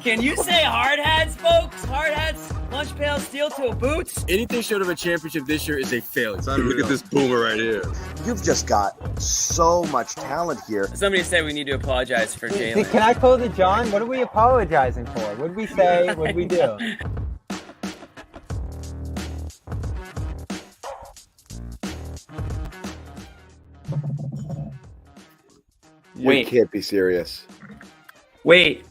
Can you say hard hats, folks? Hard hats, lunch pails, steel toe boots. Anything short of a championship this year is a failure. Look at this boomer right here. You've just got so much talent here. Somebody said we need to apologize for Jalen. Can I close it, John? What are we apologizing for? What did we say? What did we do? You can't be serious. Wait.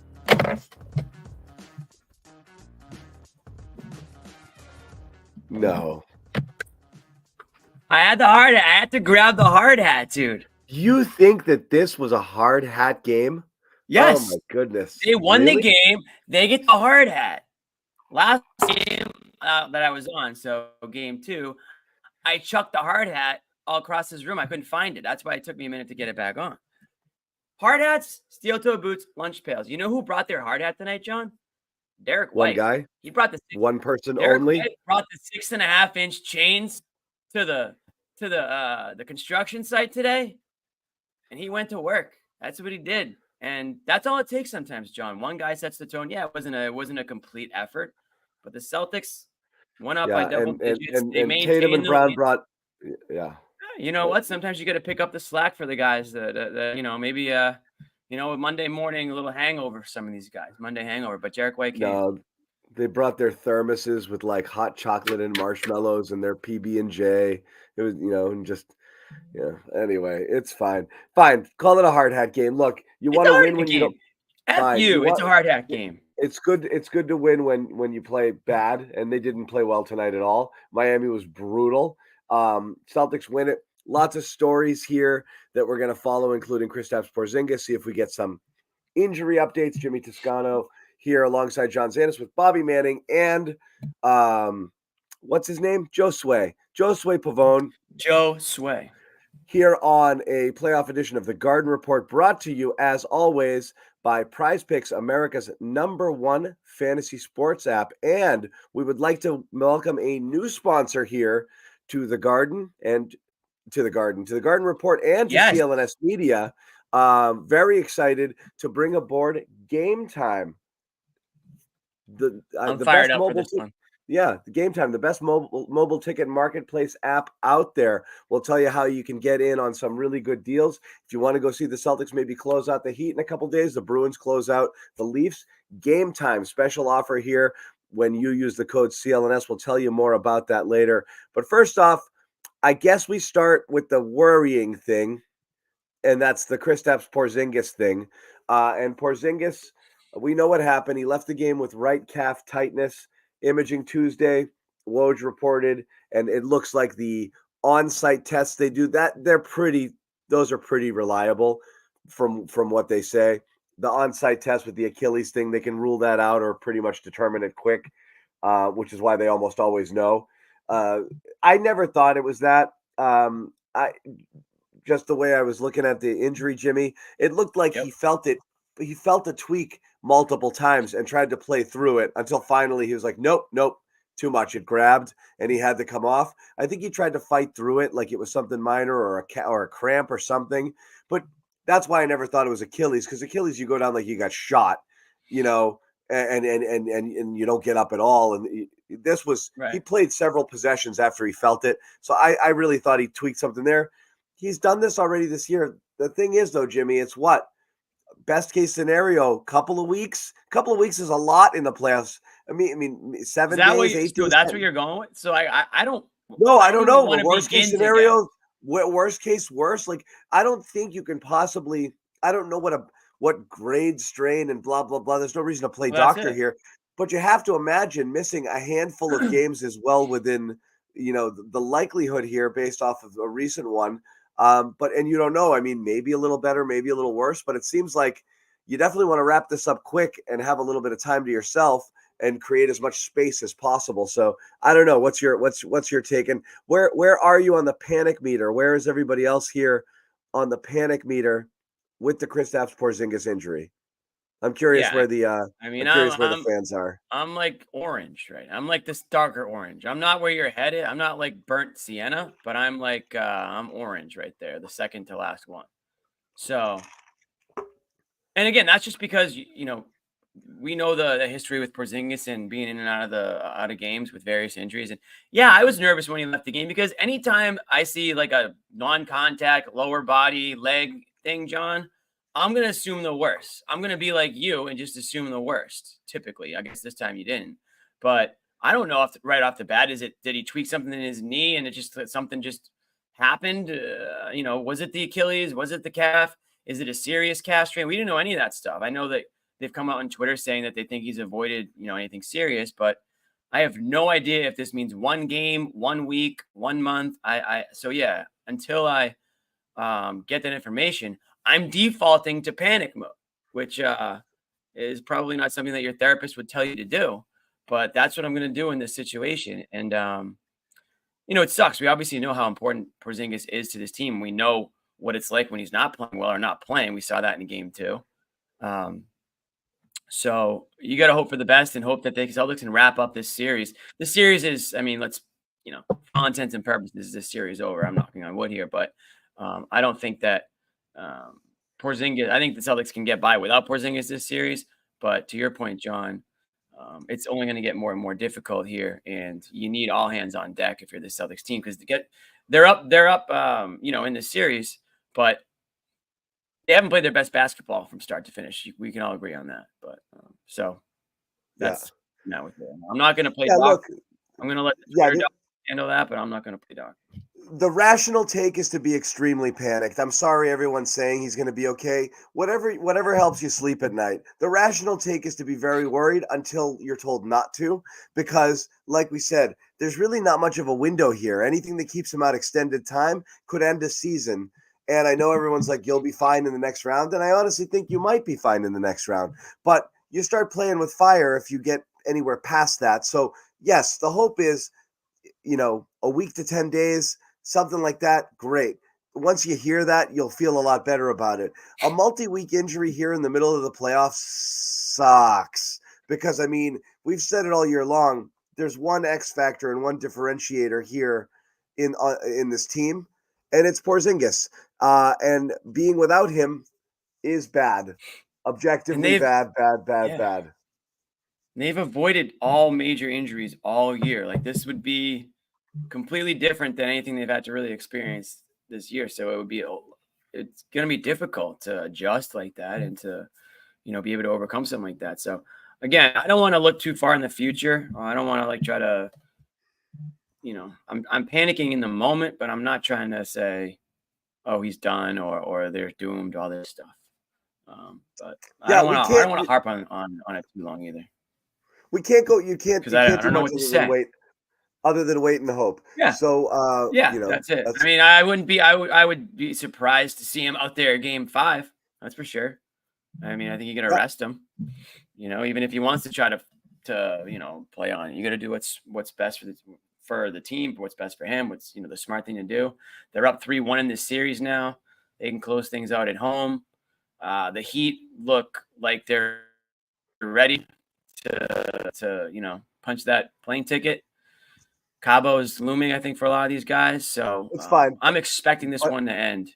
No. I had to grab the hard hat, dude. You think that this was a hard hat game? Yes. Oh, my goodness. They won Really? the game. They get the hard hat. Last game that I was on, so game 2, I chucked the hard hat all across his room. I couldn't find it. That's why it took me a minute to get it back on. Hard hats, steel toe boots, lunch pails. You know who brought their hard hat tonight, John? Derrick White. One guy? He brought the One person Derrick only? White brought the 6.5-inch chains to the construction site today, and he went to work. That's what he did, and that's all it takes sometimes, John. One guy sets the tone. Yeah, it wasn't a complete effort, but the Celtics went up by double digits. They maintained Tatum and the Brown lead. brought, yeah. You know what? Sometimes you got to pick up the slack for the guys that maybe Monday morning, a little hangover for some of these guys. Monday hangover, but Derrick White came. No, they brought their thermoses with like hot chocolate and marshmallows and their PB&J. It was, and just, anyway, it's fine. Fine. Call it a hard hat game. Look, you want to win when you don't. F you. It's a hard hat game. It's good to win when you play bad, and they didn't play well tonight at all. Miami was brutal. Celtics win it. Lots of stories here that we're going to follow, including Kristaps Porzingis. See if we get some injury updates. Jimmy Toscano here alongside John Zannis with Bobby Manning and what's his name? Josue Pavon. Josue. Here on a playoff edition of the Garden Report, brought to you as always by Prize Picks, America's #1 fantasy sports app. And we would like to welcome a new sponsor here to the Garden and to the Garden Report and to CLNS Media. Very excited to bring aboard Game Time. I'm the fired best up mobile for this one. Yeah, the Game Time, the best mobile ticket marketplace app out there. We'll tell you how you can get in on some really good deals. If you want to go see the Celtics maybe close out the Heat in a couple days, the Bruins close out the Leafs. Game Time, special offer here when you use the code CLNS. We'll tell you more about that later. But first off, I guess we start with the worrying thing, and that's the Kristaps Porzingis thing. And Porzingis, we know what happened. He left the game with right calf tightness. Imaging Tuesday, Woj reported, and it looks like the on-site tests they do, those are pretty reliable from what they say. The on-site test with the Achilles thing, they can rule that out or pretty much determine it quick, which is why they almost always know. I never thought it was that. Just the way I was looking at the injury, Jimmy, it looked like he felt it. He felt a tweak multiple times and tried to play through it until finally he was like, nope, too much. It grabbed and he had to come off. I think he tried to fight through it like it was something minor or a cramp or something. But that's why I never thought it was Achilles, because Achilles, you go down like you got shot, and you don't get up at all. And this was He played several possessions after he felt it. So I really thought he tweaked something there. He's done this already this year. The thing is, though, Jimmy, it's what? Best case scenario, couple of weeks. Couple of weeks is a lot in the playoffs. I mean, 7 days, 8 days. That's where you're going with? So I don't. No, I don't know. Worst case scenario, worst. Like, I don't think you can possibly. I don't know what grade strain and blah blah blah. There's no reason to play doctor here, but you have to imagine missing a handful of games as well within the likelihood here based off of a recent one. And you don't know. I mean, maybe a little better, maybe a little worse, but it seems like you definitely want to wrap this up quick and have a little bit of time to yourself and create as much space as possible. So I don't know. What's your take? And where are you on the panic meter? Where is everybody else here on the panic meter with the Kristaps Porzingis injury? I'm curious where the fans are. I'm like orange, right? I'm like this darker orange. I'm not where you're headed. I'm not like burnt sienna, but I'm like I'm orange right there, the second to last one. So, and again, that's just because we know the history with Porzingis and being in and out of games with various injuries. And yeah, I was nervous when he left the game because anytime I see like a non-contact lower body leg thing, John, I'm gonna assume the worst. I'm gonna be like you and just assume the worst. Typically, I guess this time you didn't, but I don't know if right off the bat did he tweak something in his knee and something just happened? Was it the Achilles? Was it the calf? Is it a serious calf strain? We didn't know any of that stuff. I know that they've come out on Twitter saying that they think he's avoided, anything serious, but I have no idea if this means 1 game, 1 week, 1 month. So yeah, until I get that information, I'm defaulting to panic mode, which is probably not something that your therapist would tell you to do, but that's what I'm going to do in this situation. And, it sucks. We obviously know how important Porzingis is to this team. We know what it's like when he's not playing well or not playing. We saw that in game 2. So you got to hope for the best and hope that the Celtics can wrap up this series. This series is, let's, for all intents and purposes, this series over. I'm knocking on wood here, but I don't think that Porzingis, I think the Celtics can get by without Porzingis this series. But to your point, John, it's only going to get more and more difficult here, and you need all hands on deck if you're the Celtics team because they're up, in the series, but they haven't played their best basketball from start to finish. We can all agree on that. But so that's now with them. I'm not going to play doc. Look, I'm going to let the doc handle that, but I'm not going to play doc. The rational take is to be extremely panicked. I'm sorry everyone's saying he's going to be okay. Whatever helps you sleep at night. The rational take is to be very worried until you're told not to, because like we said, there's really not much of a window here. Anything that keeps him out extended time could end a season. And I know everyone's like, you'll be fine in the next round. And I honestly think you might be fine in the next round. But you start playing with fire if you get anywhere past that. So yes, the hope is, a week to 10 days, something like that, great. Once you hear that, you'll feel a lot better about it. A multi-week injury here in the middle of the playoffs sucks because, we've said it all year long. There's one X factor and one differentiator here in this team, and it's Porzingis. And being without him is bad. Objectively bad. They've avoided all major injuries all year. Like this would be completely different than anything they've had to really experience this year. So it's going to be difficult to adjust like that and to, be able to overcome something like that. So again, I don't want to look too far in the future. I don't want to try to, I'm panicking in the moment, but I'm not trying to say, oh, he's done or they're doomed, all this stuff. But I don't want to harp on it too long either. We can't go. You can't. Because I don't know what to say. Other than wait and hope. Yeah. So that's it. I would be surprised to see him out there game 5. That's for sure. I think you can arrest him. Even if he wants to try to play on it, you got to do what's best for the team, what's best for him, what's the smart thing to do. They're up 3-1 in this series now. They can close things out at home. The Heat look like they're ready to punch that plane ticket. Cabo is looming, I think, for a lot of these guys. So it's fine. I'm expecting this one to end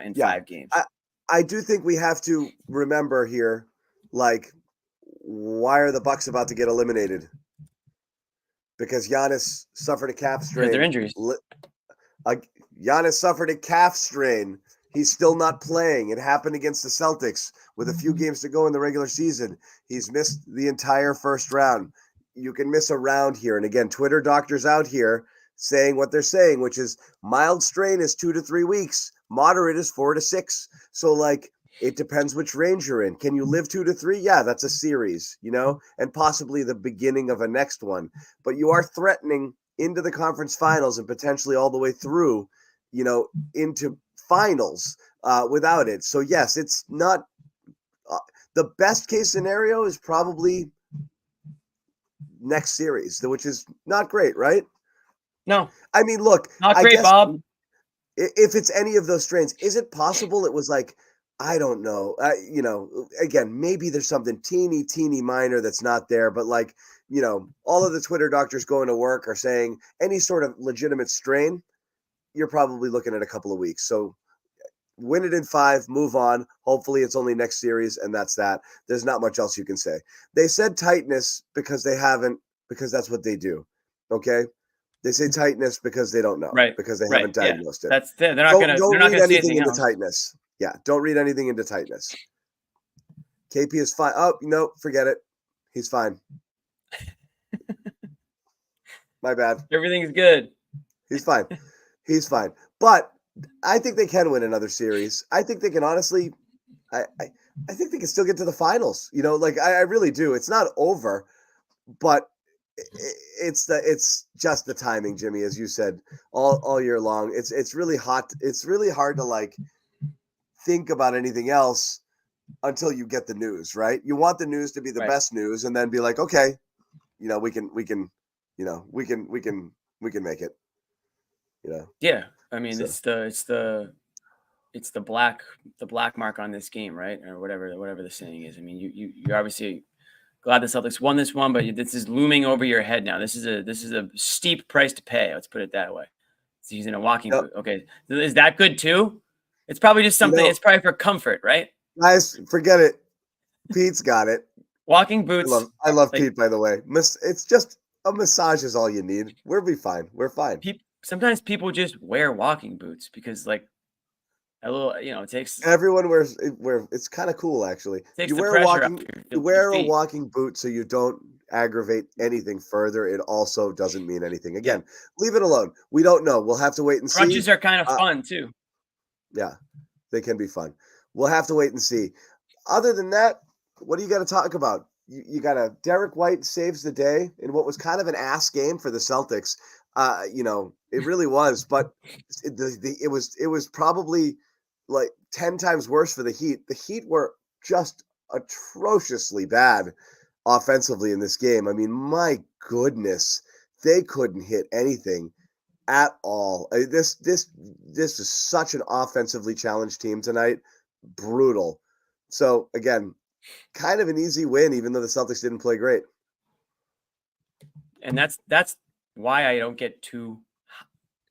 in 5 games. I do think we have to remember here, why are the Bucks about to get eliminated? Because Giannis suffered a calf strain. Because they're injuries. Giannis suffered a calf strain. He's still not playing. It happened against the Celtics with a few games to go in the regular season. He's missed the entire first round. You can miss a round here. And again, Twitter doctors out here saying what they're saying, which is mild strain is 2 to 3 weeks. Moderate is 4 to 6. So it depends which range you're in. Can you live 2 to 3? Yeah, that's a series, and possibly the beginning of a next one. But you are threatening into the conference finals and potentially all the way through, into finals without it. So yes, it's not the best case scenario is probably next series, which is not great, right? No. Look, not great, Bob. If it's any of those strains, is it possible it was I don't know. Again, maybe there's something teeny minor that's not there, but all of the Twitter doctors going to work are saying any sort of legitimate strain, you're probably looking at a couple of weeks. So win it in 5, move on. Hopefully it's only next series, and that's that. There's not much else you can say. They said tightness because that's what they do. Okay? They say tightness because they don't know. Right. Because they Right. haven't diagnosed it. They're not Don't gonna read say anything anything into else. tightness. Yeah, don't read anything into tightness. KP is fine. Oh, no, forget it. He's fine. My bad. Everything's good. He's fine. He's fine. But I think they can win another series. I think they can honestly I think they can still get to the finals. You know, like I really do. It's not over, but it's just the timing, Jimmy, as you said all year long. It's really hot. It's really hard to like think about anything else until you get the news, right? You want the news to be the best news, and then be like, okay, you know, we can make it. You know. Yeah, I mean, So. it's the black mark on this game, right? Or whatever the saying is. I mean, you're obviously glad the Celtics won this one, but this is looming over your head now. This is a steep price to pay. Let's put it that way. So he's in a walking boot. Okay, is that good too? It's probably just something. It's probably for comfort, right? Guys, forget it. Pete's got it. Walking boots. I love Pete, by the way. It's just a massage is all you need. We'll be fine. We're fine. Sometimes people just wear walking boots because, like, a little, you know, it takes. Everyone wears. It's kind of cool, actually. You wear a walking boot so you don't aggravate anything further. It also doesn't mean anything. Again, leave it alone. We don't know. We'll have to wait and see. Crunches are kind of fun too. Yeah, they can be fun. We'll have to wait and see. Other than that, what do you got to talk about? You got a Derrick White saves the day in what was kind of an ass game for the Celtics. You know, it really was, but it was probably like 10 times worse for the Heat. The Heat were just atrociously bad offensively in this game. I mean, my goodness, they couldn't hit anything at all. This is such an offensively challenged team tonight. Brutal. So again, kind of an easy win, even though the Celtics didn't play great. And that's why I don't get too.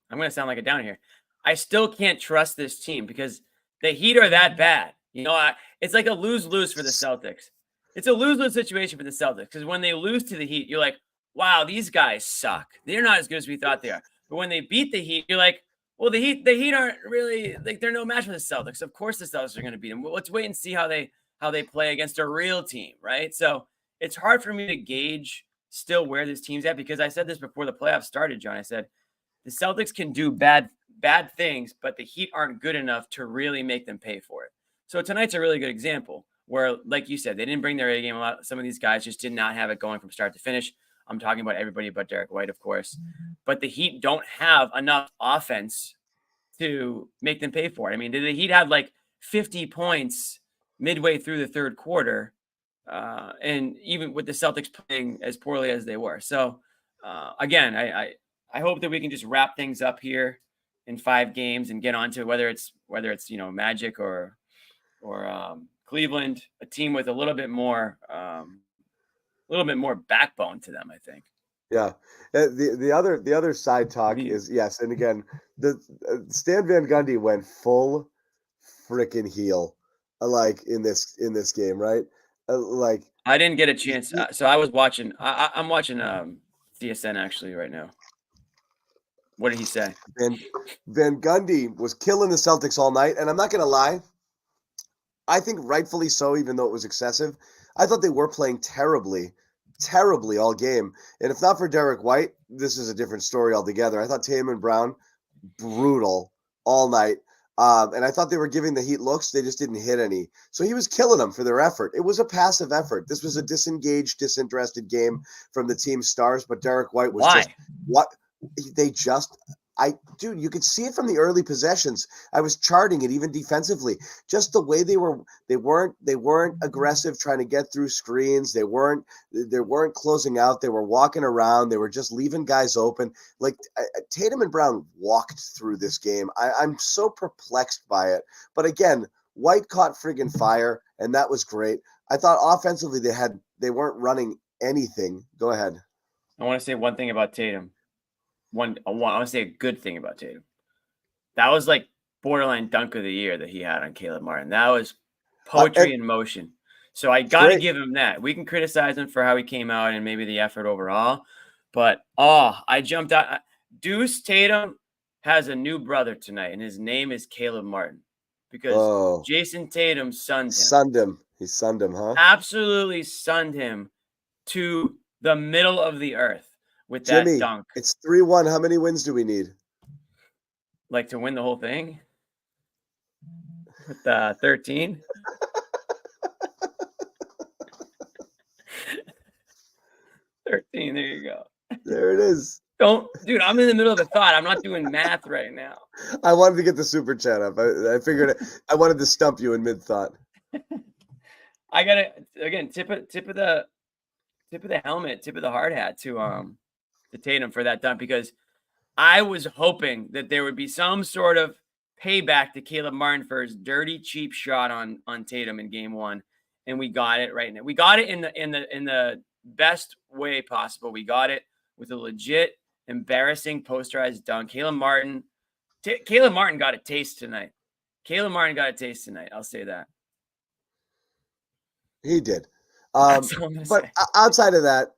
I'm going to sound like a down here. I still can't trust this team because the Heat are that bad. You know, it's like a lose-lose for the Celtics. It's a lose-lose situation for the Celtics because when they lose to the Heat, you're like, wow, these guys suck. They're not as good as we thought they are. But when they beat the Heat, you're like, well, the Heat aren't really like they're no match for the Celtics. Of course, the Celtics are going to beat them. Well, let's wait and see how they play against a real team, right? So it's hard for me to gauge still where this team's at because I said this before the playoffs started, John. I said the Celtics can do bad things, but the Heat aren't good enough to really make them pay for it. So tonight's a really good example where, like you said, they didn't bring their A game a lot. Some of these guys just did not have it going from start to finish. I'm talking about everybody but Derrick White, of course. But the Heat don't have enough offense to make them pay for it. I mean, did the Heat have like 50 points midway through the third quarter? And even with the Celtics playing as poorly as they were. So, again, I hope that we can just wrap things up here in 5 games and get on to whether it's you know, Magic or Cleveland, a team with a little bit more backbone to them, I think. Yeah. The other side talk is yes, and again, the Stan Van Gundy went full freaking heel, like in this game, right? Like I didn't get a chance, so I was watching. I'm watching CSN actually right now. What did he say? Van Gundy was killing the Celtics all night, and I'm not gonna lie, I think rightfully so, even though it was excessive. I thought they were playing terribly all game. And if not for Derrick White, this is a different story altogether. I thought Tatum and Brown, brutal all night. And I thought they were giving the Heat looks. They just didn't hit any. So he was killing them for their effort. It was a passive effort. This was a disengaged, disinterested game from the team's stars. But Derrick White was dude, you could see it from the early possessions. I was charting it even defensively. Just the way they weren't aggressive trying to get through screens. They weren't closing out. They were walking around. They were just leaving guys open. Like Tatum and Brown walked through this game. I'm so perplexed by it. But again, White caught friggin' fire, and that was great. I thought offensively they weren't running anything. Go ahead. I want to say one thing about Tatum. I want to say a good thing about Tatum. That was like borderline dunk of the year that he had on Caleb Martin. That was poetry in motion. So I got to great. give him that. We can criticize him for how he came out and maybe the effort overall, but I jumped out. Deuce Tatum has a new brother tonight, and his name is Caleb Martin because Jason Tatum sunned him. He sunned him, huh? Absolutely sunned him to the middle of the earth with that Jimmy, dunk. it's 3-1. How many wins do we need? Like to win the whole thing? With 13? There you go. There it is. Dude, I'm in the middle of a thought. I'm not doing math right now. I wanted to get the super chat up. I figured I wanted to stump you in mid thought. I gotta again tip of the helmet, tip of the hard hat to Tatum for that dunk, because I was hoping that there would be some sort of payback to Caleb Martin for his dirty, cheap shot on Tatum in game 1, and we got it right now. We got it in the best way possible. We got it with a legit, embarrassing posterized dunk. Caleb Martin got a taste tonight. I'll say that. He did. That's all I'm gonna But say. outside of that,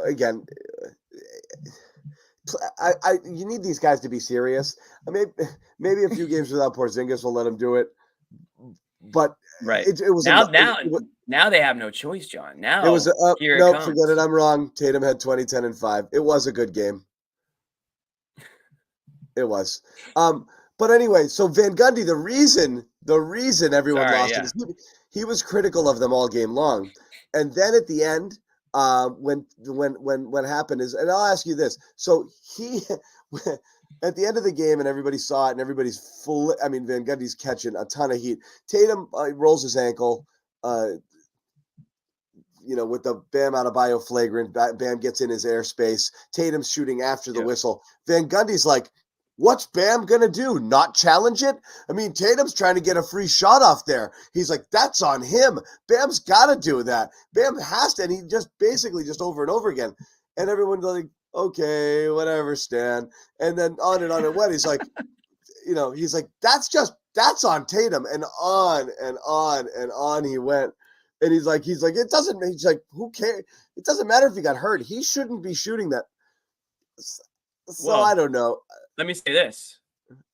again, you need these guys to be serious. I mean, maybe a few games without Porzingis will let him do it. But Right. it was Now they have no choice, John. Now it was here no, it comes. forget it. I'm wrong. Tatum had 20, 10, and 5. It was a good game. It was. But anyway, so Van Gundy, the reason everyone lost it is he was critical of them all game long. And then at the end, when what happened is, and I'll ask you this. So he at the end of the game, and everybody saw it, and everybody's full. I mean, Van Gundy's catching a ton of heat. Tatum rolls his ankle, with the Bam Adebayo flagrant. Bam gets in his airspace. Tatum's shooting after the whistle. Van Gundy's like, what's Bam going to do? Not challenge it? I mean, Tatum's trying to get a free shot off there. He's like, that's on him. Bam's got to do that. Bam has to. And he just basically just over and over again. And everyone's like, okay, whatever, Stan. And then on it went. He's like, he's like, that's on Tatum. And on and on and on he went. And he's like, he's like, who cares? It doesn't matter if he got hurt. He shouldn't be shooting that. So I don't know. Let me say this.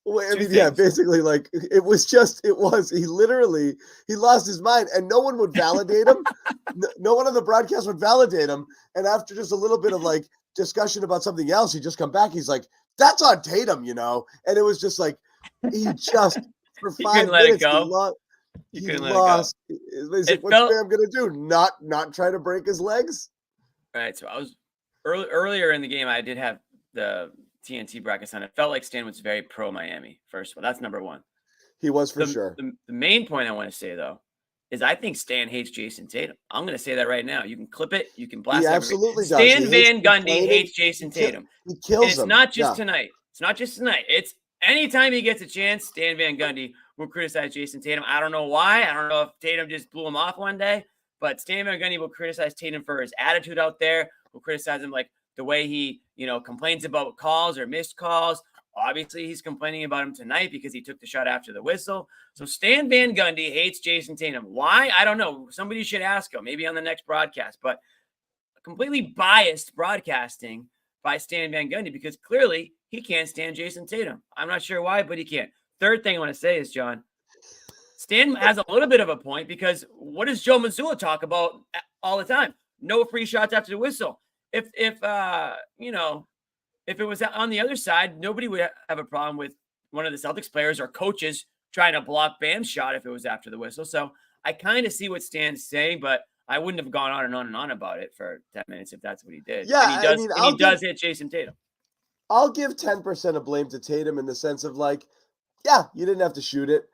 Well, I mean, basically, like he lost his mind, and no one would validate him. No one on the broadcast would validate him. And after just a little bit of like discussion about something else, he just come back. He's like, "That's on Tatum," And it was just like he just for 5 minutes he lost. He's like, what's Bam gonna do? Not try to break his legs? Right. So I was earlier in the game. I did have the TNT brackets on. It felt like Stan was very pro Miami. First of all, that's number one. He was for sure. The main point I want to say though is I think Stan hates Jason Tatum. I'm going to say that right now. You can clip it. You can blast it. He absolutely does. Stan Van Gundy hates Jason Tatum. He kills him. It's not just tonight. It's not just tonight. It's anytime he gets a chance, Stan Van Gundy will criticize Jason Tatum. I don't know why. I don't know if Tatum just blew him off one day, but Stan Van Gundy will criticize Tatum for his attitude out there. Will criticize him like the way he, complains about calls or missed calls. Obviously, he's complaining about him tonight because he took the shot after the whistle. So Stan Van Gundy hates Jason Tatum. Why? I don't know. Somebody should ask him, maybe on the next broadcast. But completely biased broadcasting by Stan Van Gundy because clearly he can't stand Jason Tatum. I'm not sure why, but he can't. Third thing I want to say is, John, Stan has a little bit of a point because what does Joe Mazzulla talk about all the time? No free shots after the whistle. If it was on the other side, nobody would have a problem with one of the Celtics players or coaches trying to block Bam's shot if it was after the whistle. So I kind of see what Stan's saying, but I wouldn't have gone on and on and on about it for 10 minutes if that's what he did. Yeah, and he does hit Jason Tatum. I'll give 10% of blame to Tatum in the sense of like, yeah, you didn't have to shoot it.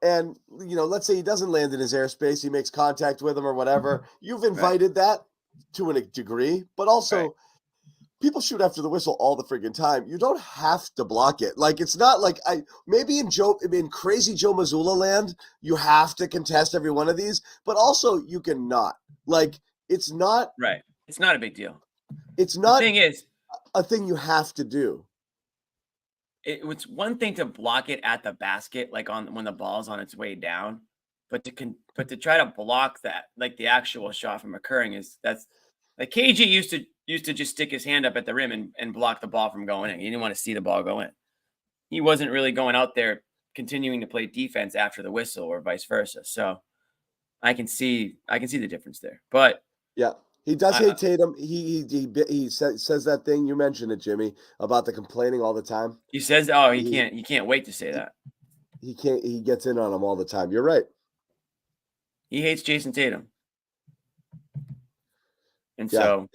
And, let's say he doesn't land in his airspace. He makes contact with him or whatever. You've invited that to a degree, but also people shoot after the whistle all the friggin' time. You don't have to block it. Like, it's not like maybe in crazy Joe Mazzulla land, you have to contest every one of these, but also you can not. Like, it's not. Right. It's not a big deal. It's not the thing is, a thing you have to do. it's one thing to block it at the basket, like when the ball's on its way down, but to try to block that, like the actual shot from occurring, that's like KG used to just stick his hand up at the rim and block the ball from going in. He didn't want to see the ball go in. He wasn't really going out there continuing to play defense after the whistle or vice versa. So I can see the difference there. But yeah, he does hate Tatum. He says that thing you mentioned it, Jimmy, about the complaining all the time. He says, he can't wait to say that. He gets in on him all the time. You're right. He hates Jason Tatum. And Yeah. so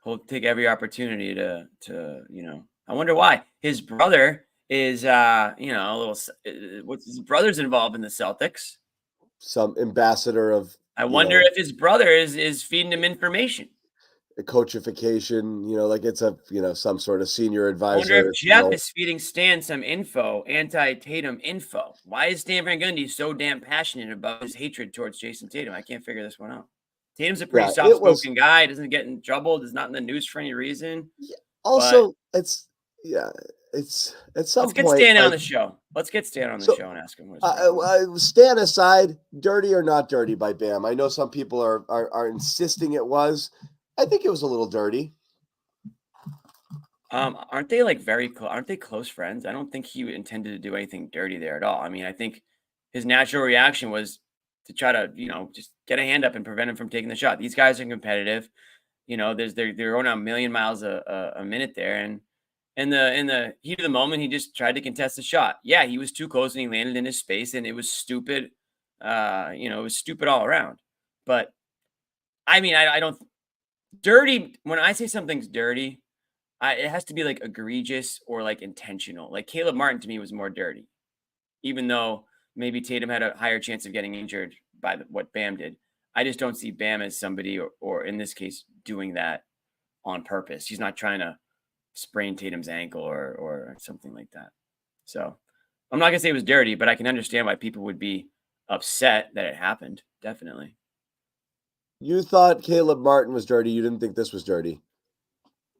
he'll take every opportunity to I wonder why. His brother is a little what's his brother's involved in the Celtics. Some ambassador of I wonder if his brother is feeding him information. Coachification, like it's some sort of senior advisor. I wonder if Jeff is feeding Stan some anti-Tatum info. Why is Stan Van Gundy so damn passionate about his hatred towards Jason Tatum? I can't figure this one out. Tatum's a pretty soft-spoken guy. Doesn't get in trouble. Is not in the news for any reason. Yeah. Also, it's at some Let's get point. Stan on the show. Let's get Stan on the show and ask him. Stan aside, dirty or not dirty by Bam? I know some people are insisting it was. I think it was a little dirty. Aren't they like aren't they close friends? I don't think he intended to do anything dirty there at all. I mean, I think his natural reaction was to try to, just get a hand up and prevent him from taking the shot. These guys are competitive. They're going out a million miles a minute there. And in the heat of the moment, he just tried to contest the shot. Yeah, he was too close and he landed in his space and it was stupid. It was stupid all around. But I mean, I don't dirty. When I say something's dirty, it has to be like egregious or like intentional. Like Caleb Martin to me was more dirty, even though maybe Tatum had a higher chance of getting injured by what Bam did. I just don't see Bam as somebody, or in this case, doing that on purpose. He's not trying to sprain Tatum's ankle or something like that. So I'm not gonna say it was dirty, but I can understand why people would be upset that it happened. Definitely. You thought Caleb Martin was dirty. You didn't think this was dirty.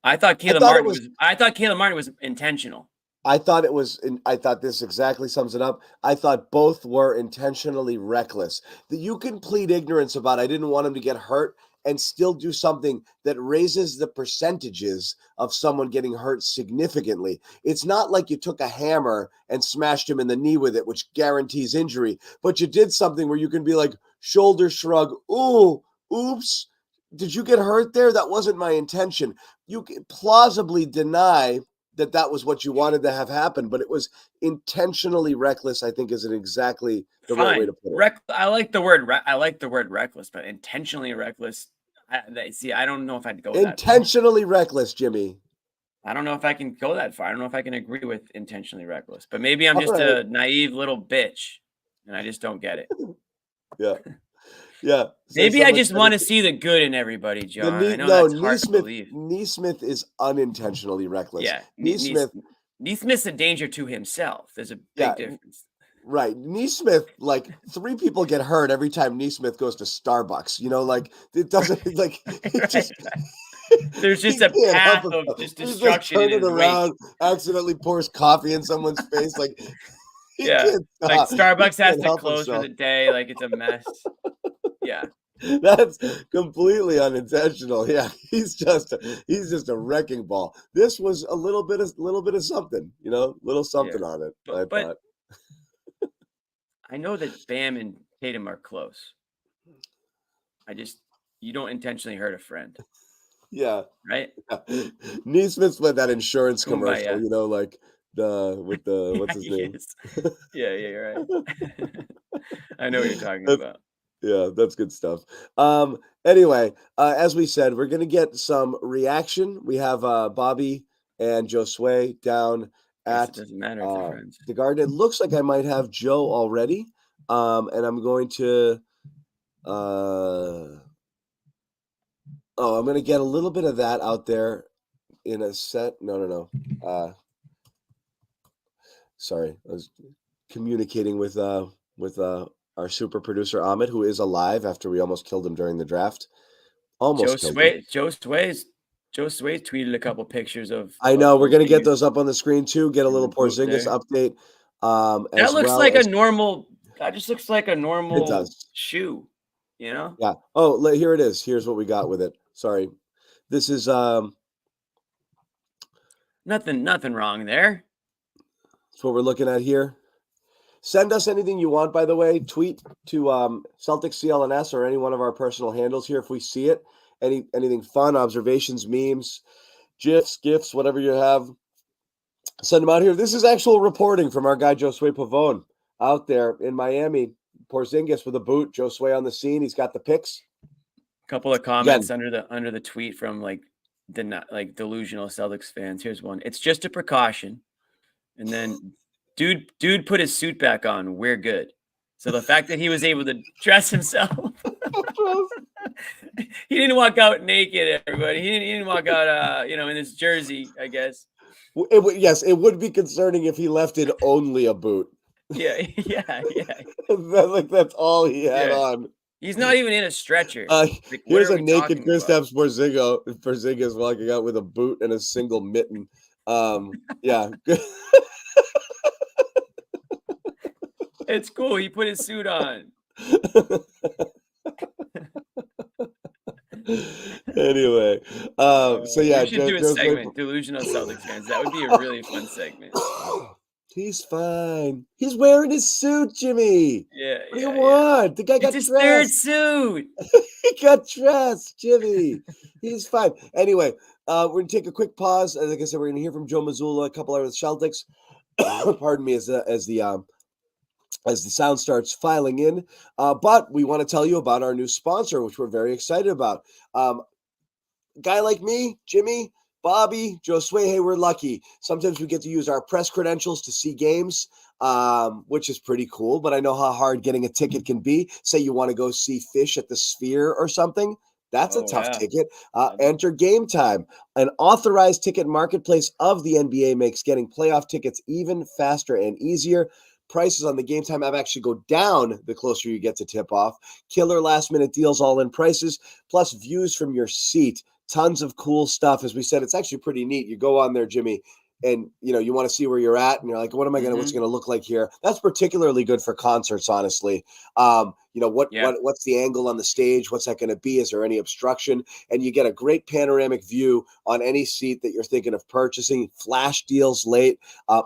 I thought Caleb Martin was intentional. I thought it was. I thought this exactly sums it up. I thought both were intentionally reckless. That you can plead ignorance about. I didn't want him to get hurt and still do something that raises the percentages of someone getting hurt significantly. It's not like you took a hammer and smashed him in the knee with it, which guarantees injury. But you did something where you can be like, shoulder shrug. Ooh, oops. Did you get hurt there? That wasn't my intention. You can plausibly deny that was what you wanted to have happen, but it was intentionally reckless. I think isn't exactly the right way to put it. I like the word reckless, but intentionally reckless. I don't know if I'd go intentionally reckless, Jimmy. I don't know if I can go that far. I don't know if I can agree with intentionally reckless, but maybe I'm just a naive little bitch and I just don't get it. Yeah. Yeah. Maybe I just want to see the good in everybody, John. I know that's hard to believe. Neesmith is unintentionally reckless. Yeah. Neesmith's a danger to himself. There's a big difference. Right. Neesmith, like 3 people get hurt every time Neesmith goes to Starbucks. Like it doesn't like it just there's just a path of just destruction. Turn it around, accidentally pours coffee in someone's face. Like like Starbucks has to close for the day. Like it's a mess. Yeah. That's completely unintentional. Yeah, he's just a wrecking ball. This was a little bit of something, little something on it. But I know that Bam and Tatum are close. You don't intentionally hurt a friend. Yeah. Right. Yeah. Neesmith's with that insurance commercial, like with the what's his name? Yeah, you're right. I know what you're talking about. Yeah, that's good stuff. Anyway, as we said, we're going to get some reaction. We have Bobby and Josue down at the Garden. It looks like I might have Joe already. And I'm going to I'm going to get a little bit of that out there in a set. No. Sorry, I was communicating with our super producer Ahmed, who is alive after we almost killed him during the draft. Josue Josue tweeted a couple pictures of. I know we're gonna get Porzingis those up on the screen too. Get a in the little boot Porzingis there. update. That As looks well like as a normal. That just looks like a it normal does. shoe. You know, Yeah. Oh, here it is. Here's what we got with it. Sorry. This is nothing wrong there. that's what we're looking at here. Send us anything you want, by the way. Tweet to Celtics CLNS or any one of our personal handles here if we see it. Anything fun, observations, memes, GIFs, whatever you have. Send them out here. This is actual reporting from our guy Josue Pavon out there in Miami. Porzingis with a boot. Josue on the scene. He's got the pics. Couple of comments under the tweet from like delusional Celtics fans. Here's one. It's just a precaution. And then dude put his suit back on. We're good. So the fact that he was able to dress himself, he didn't walk out naked. Everybody, he didn't walk out, in his jersey. I guess. Yes, it would be concerning if he left in only a boot. Yeah. Like that's all he had on. He's not even in a stretcher. Here's a naked Kristaps Porzingis walking out with a boot and a single mitten. Yeah. It's cool. He put his suit on. Anyway, so yeah, we should do a segment, delusional Celtics fans. That would be a really fun segment. He's fine.'s wearing his suit, Jimmy. Yeah. What do you want? The guy got his dressed. Third suit. He got dressed, Jimmy. He's fine. Anyway, we're gonna take a quick pause. Like I said, we're gonna hear from Joe Mazzulla, a couple of the Celtics. Pardon me, as the sound starts filing in. But we want to tell you about our new sponsor, which we're very excited about. Guy like me, Jimmy, Bobby, Josue, hey, we're lucky. Sometimes we get to use our press credentials to see games, which is pretty cool. But I know how hard getting a ticket can be. Say you want to go see Fish at the Sphere or something. That's a tough ticket. Enter Game Time, an authorized ticket marketplace of the NBA, makes getting playoff tickets even faster and easier. Prices on the Game Time app actually go down the closer you get to tip off. Killer last minute deals, all in prices, plus views from your seat. Tons of cool stuff. As we said, it's actually pretty neat. You go on there, Jimmy, and you want to see where you're at, and you're like, what's it gonna look like here? That's particularly good for concerts, honestly. What's the angle on the stage? What's that going to be? Is there any obstruction? And you get a great panoramic view on any seat that you're thinking of purchasing. Flash deals late,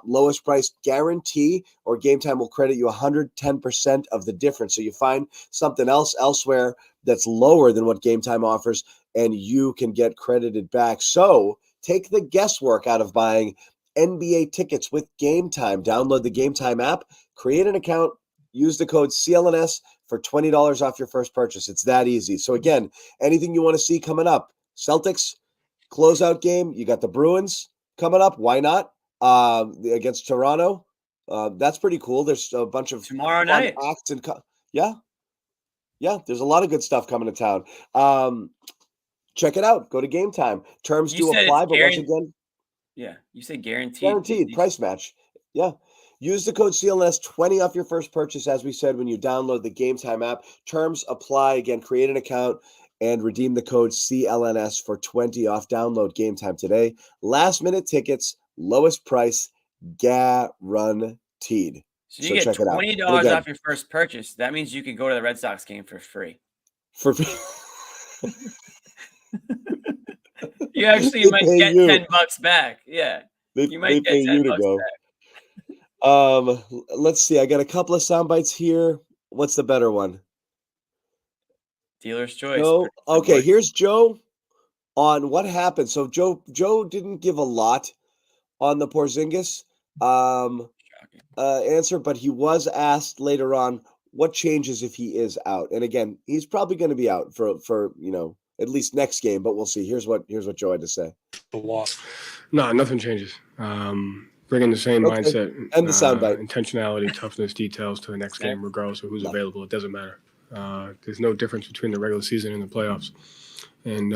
lowest price guarantee, or Game Time will credit you 110% of the difference. So you find something else elsewhere that's lower than what Game Time offers, and you can get credited back. So take the guesswork out of buying NBA tickets with Game Time. Download the Game Time app, create an account, use the code CLNS for $20 off your first purchase. It's that easy. So again, anything you want to see coming up, Celtics closeout game, you got the Bruins coming up. Why not? Against Toronto. That's pretty cool. There's a bunch of tomorrow night acts and yeah, there's a lot of good stuff coming to town. Check it out. Go to Game Time. Terms do apply, but once again, you say guaranteed. Guaranteed price match. Yeah. Use the code CLNS 20 off your first purchase, as we said, when you download the Game Time app. Terms apply. Again, create an account and redeem the code CLNS for 20 off. Download Game Time today. Last minute tickets, lowest price, guaranteed. So you get $20 off your first purchase. That means you can go to the Red Sox game for free. You actually might get $10 back. Yeah. You might get $10 back. Let's see. I got a couple of sound bites here. What's the better one? Dealer's choice. Joe? Okay, here's Joe on what happened. So Joe didn't give a lot on the Porzingis answer, but he was asked later on what changes if he is out. And again, he's probably going to be out for at least next game, but we'll see. Here's what Joe had to say. No, nothing changes. Bringing the same mindset and the soundbite, intentionality, toughness, details to the next game, regardless of who's available. It doesn't matter. There's no difference between the regular season and the playoffs. And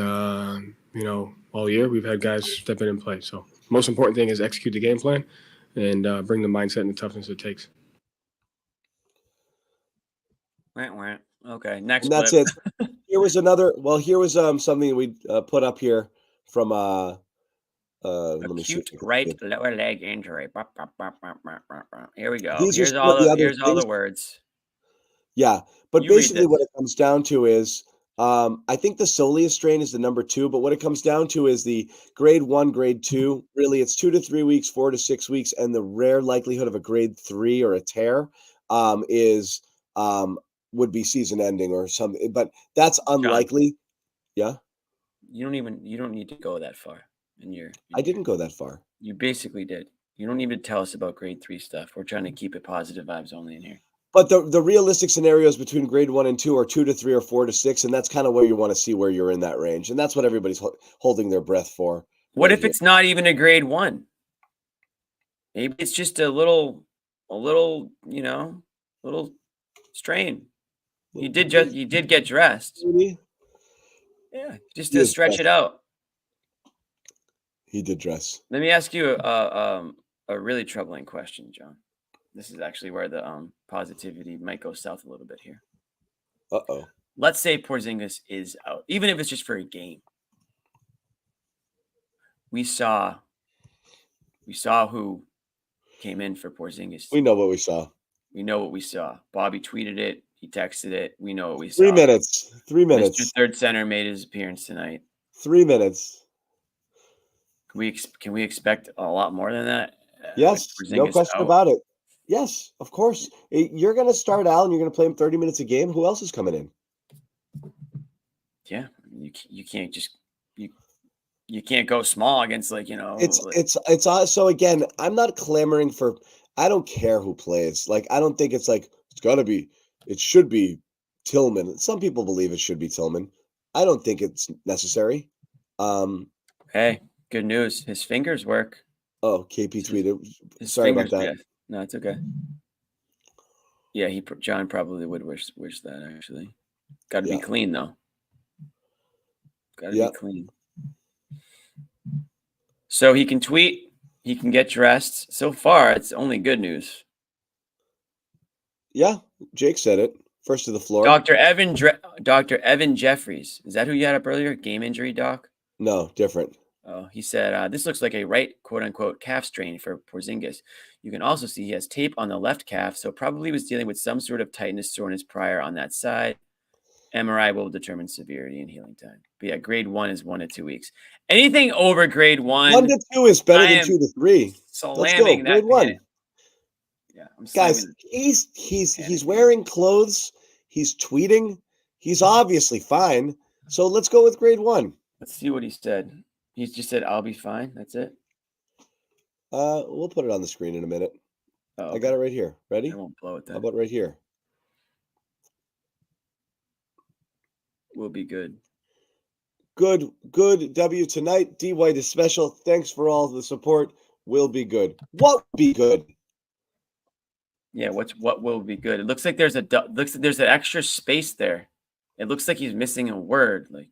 all year we've had guys step in and play. So most important thing is execute the game plan and bring the mindset and the toughness it takes. Okay, next. And that's clip. it. Here was another. Well, here was something we put up here from let me see. Acute right lower leg injury. Here we go. These are Here's some all of the the other here's all things. the words. Yeah, but You read basically what this. it comes down to is I think the soleus strain is the number 2, but what it comes down to is the grade 1, grade 2. Really, it's 2 to 3 weeks, 4 to 6 weeks, and the rare likelihood of a grade 3 or a tear is would be season ending or something. But that's John, unlikely. Yeah, you don't need to go that far in your. I didn't go that far. You basically did. You don't need to tell us about grade 3 stuff. We're trying to keep it positive vibes only in here. But the realistic scenarios between grade 1 and 2 are 2 to 3 or 4 to 6, and that's kind of where you want to see where you're in that range, and that's what everybody's holding their breath for. What right if here. it's not even a grade 1? Maybe it's just a little, little strain. You did get dressed. Yeah, just to stretch it out. He did dress. Let me ask you a really troubling question, John. This is actually where the positivity might go south a little bit here. Uh-oh. Let's say Porzingis is out, even if it's just for a game. We saw who came in for Porzingis. We know what we saw. We know what we saw. Bobby tweeted it. He texted it. We know what we saw. 3 minutes. 3 minutes. Mr. Third Center made his appearance tonight. 3 minutes. Can we expect a lot more than that? Yes, no question about it. Yes, of course. You're going to start Al and you're going to play him 30 minutes a game. Who else is coming in? Yeah, you can't just you can't go small against It's so again, I'm not clamoring for. I don't care who plays. Like I don't think it's like it should be Tillman. Some people believe it should be Tillman. I don't think it's necessary. Hey, good news. His fingers work. Oh, KP tweeted. Sorry about that. Yeah. No, it's okay. Yeah, John probably would wish that actually. Got to be clean though. Got to be clean. So he can tweet. He can get dressed. So far, it's only good news. Yeah, Jake said it. First to the floor. Dr. Evan Jeffries. Is that who you had up earlier? Game injury doc? No, different. Oh, he said, this looks like a right quote-unquote calf strain for Porzingis. You can also see he has tape on the left calf, so probably was dealing with some sort of tightness, soreness prior on that side. MRI will determine severity and healing time. But yeah, grade 1 is 1 to 2 weeks. Anything over grade 1. 1 to 2 is better than 2 to 3. Let's go. Grade 1. Yeah, I'm guys, he's wearing clothes. He's tweeting. He's obviously fine. So let's go with grade 1. Let's see what he said. He just said, "I'll be fine." That's it. We'll put it on the screen in a minute. Oh, okay. I got it right here. Ready? I won't blow it then. How about right here? We'll be good. Good W tonight. D White is special. Thanks for all the support. We'll be good. What will be good? Yeah, what will be good? It looks like there's an extra space there. It looks like he's missing a word. Like,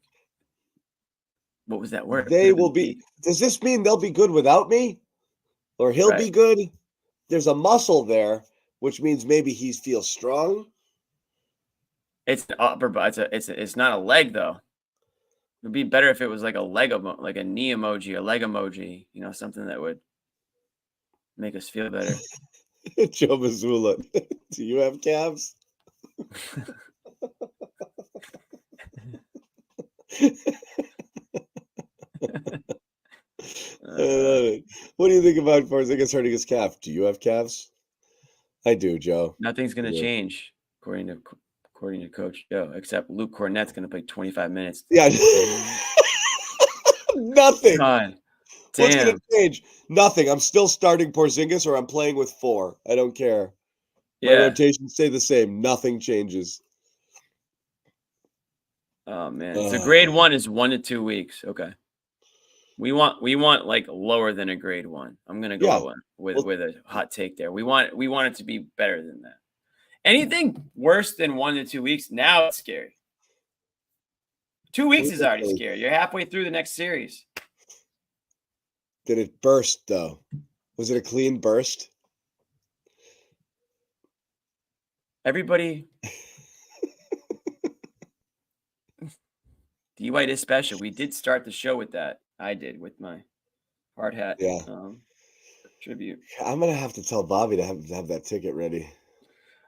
what was that word? They will be. Does this mean they'll be good without me, or he'll be good? There's a muscle there, which means maybe he feels strong. It's the upper body. It's not a leg though. It'd be better if it was like a leg, like a knee emoji, a leg emoji. You know, something that would make us feel better. Joe Mazzulla, do you have calves? What do you think about Porzingis hurting his calf? Do you have calves? I do, Joe. Nothing's going to change, according to Coach Joe, except Luke Cornett's going to play 25 minutes. Yeah. Nothing. God. What's going to change? Nothing. I'm still starting Porzingis or I'm playing with 4. I don't care. My rotations stay the same. Nothing changes. Oh, man. So grade 1 is 1 to 2 weeks. Okay. We want like lower than a grade 1. I'm going to go with a hot take there. We want it to be better than that. Anything worse than 1 to 2 weeks, now it's scary. 2 weeks is already scary. You're halfway through the next series. Did it burst, though? Was it a clean burst? Everybody. D White is special. We did start the show with that. I did with my hard hat Yeah. tribute. I'm gonna have to tell Bobby to have that ticket ready.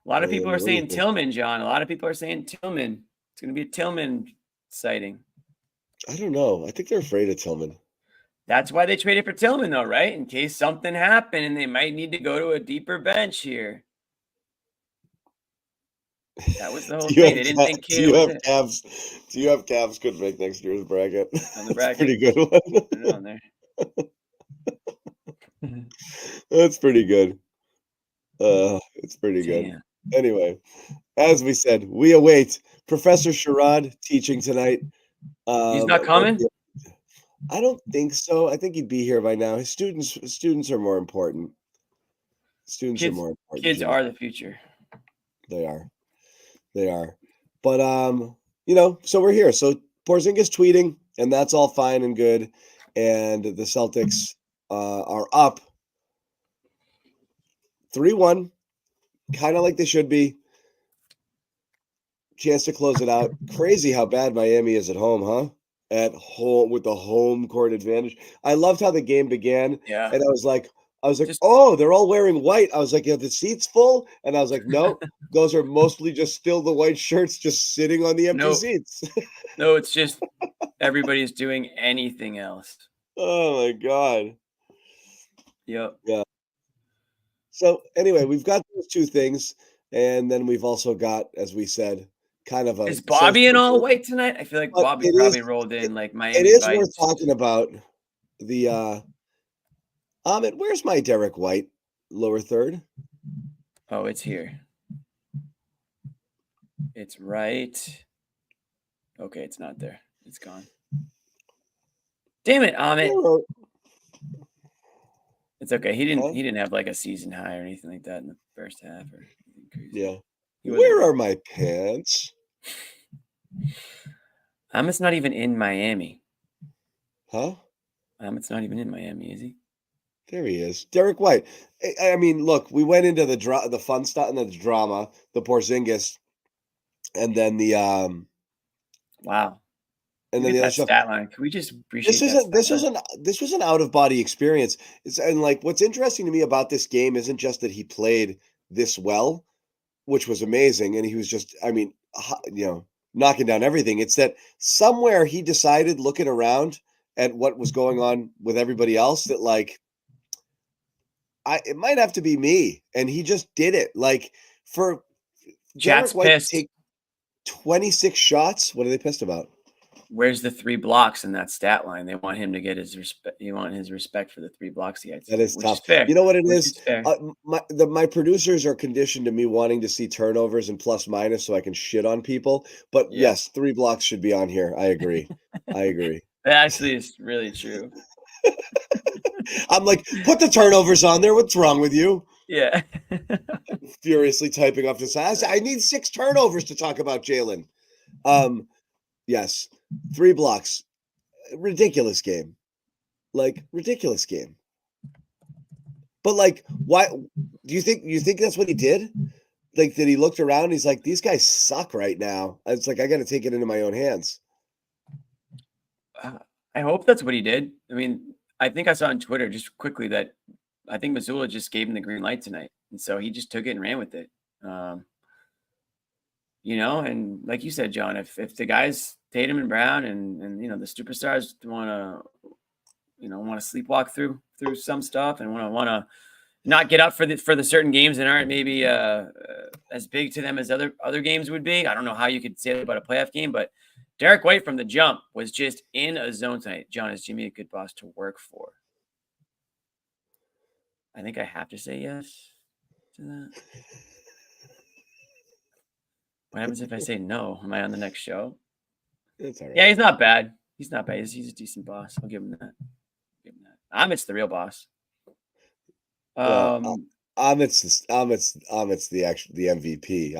A lot of people are What do you saying think? Tillman, John. A lot of people are saying Tillman. It's going to be a Tillman sighting. I don't know. I think they're afraid of Tillman. That's why they traded for Tillman, though, right? In case something happened and they might need to go to a deeper bench here. That was the whole thing. They didn't think Tatum was it. Do you have Cavs could make next year's bracket? On the That's a bracket. pretty good one. Put it on there. That's pretty good. It's pretty good. Damn. Anyway, as we said, we await Professor Sherrod teaching tonight. He's not coming? I don't think so. I think he'd be here by now. His students are more important. Students are more important. Kids Jim. are the future. They are. But so we're here. So Porzingis tweeting, and that's all fine and good. And the Celtics are up 3-1, kind of like they should be. Chance to close it out. Crazy how bad Miami is at home, huh? At home with the home court advantage. I loved how the game began. Yeah. And I was like, oh, they're all wearing white. I was like, yeah, the seat's full. And I was like, no, those are mostly just still the white shirts just sitting on the empty seats. No, it's just everybody's doing anything else. Oh my God. Yep. Yeah. So anyway, we've got those two things. And then we've also got, as we said, kind of a. Is Bobby in all white tonight? I feel like Bobby probably rolled in like Miami. It is Vice. worth talking about the where's my Derrick White lower third? Oh, it's here. It's right. Okay, it's not there. It's gone. Damn it, Amit. It's okay. He didn't have like a season high or anything like that in the first half or anything crazy. Yeah. Where are my pants? Amit's not even in Miami. Huh? Amit's not even in Miami, is he? There he is. Derrick White. I mean, look, we went into the fun stuff and the drama, the Porzingis, and then the wow. And then the other stuff. Stat line. Can we just appreciate this was an out of body experience. And like what's interesting to me about this game isn't just that he played this well, which was amazing, and he was just, I mean, knocking down everything. It's that somewhere he decided, looking around at what was going on with everybody else, that like it might have to be me, and he just did it. Like for Derrick White to take 26 shots, what are they pissed about? Where's the 3 blocks in that stat line? They want him to get his respect. You want his respect for the 3 blocks he had. That is tough. You know what it is? My producers are conditioned to me wanting to see turnovers and plus minus so I can shit on people. But yes, 3 blocks should be on here. I agree. That actually is really true. I'm like, put the turnovers on there. What's wrong with you? Yeah. Furiously typing up this. I need 6 turnovers to talk about Jalen. Yes. 3 blocks. Ridiculous game. Like, ridiculous game. But like, why do you think that's what he did? Like, that he looked around, he's like, these guys suck right now. It's like, I got to take it into my own hands. I hope that's what he did. I mean, I think I saw on Twitter just quickly that I think Mazzulla just gave him the green light tonight. And so he just took it and ran with it. And like you said, John, if the guys Tatum and Brown and the superstars want to sleepwalk through some stuff and want to not get up for the certain games that aren't maybe as big to them as other games would be. I don't know how you could say that about a playoff game, but Derrick White from the jump was just in a zone tonight. John, is Jimmy a good boss to work for? I think I have to say yes to that. What happens if I say no? Am I on the next show? It's all right. Yeah, he's not bad. He's a decent boss. I'll give him that. Amit's the real boss. Amit's the MVP.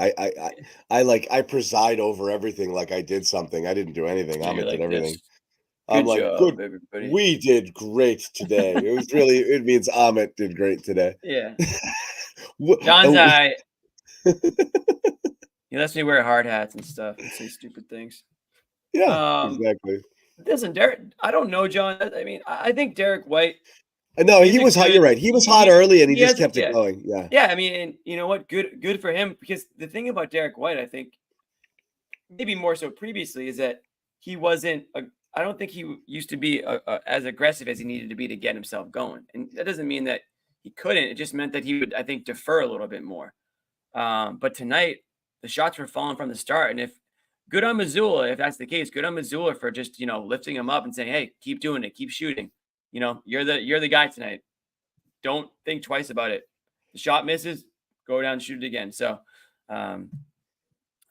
I preside over everything like I did something. I didn't do anything. Amit did everything. I'm like, good. Everybody. We did great today. It means Amit did great today. Yeah. John's eye. He lets me wear hard hats and stuff and say stupid things. Yeah, exactly. Listen, Derek, I don't know, John. I mean, I think Derrick White. No, He's he a was hot. good- You're right. He was hot early, and he just has- kept it going. Yeah. Yeah, I mean, and you know what? Good for him, because the thing about Derrick White, I think, maybe more so previously, is that he wasn't. I don't think he used to be as aggressive as he needed to be to get himself going, and that doesn't mean that he couldn't. It just meant that he would, I think, defer a little bit more. But tonight, the shots were falling from the start, and if good on Mazzulla, if that's the case, good on Mazzulla for just lifting him up and saying, "Hey, keep doing it, keep shooting. You're the guy tonight. Don't think twice about it. The shot misses, go down and shoot it again." So I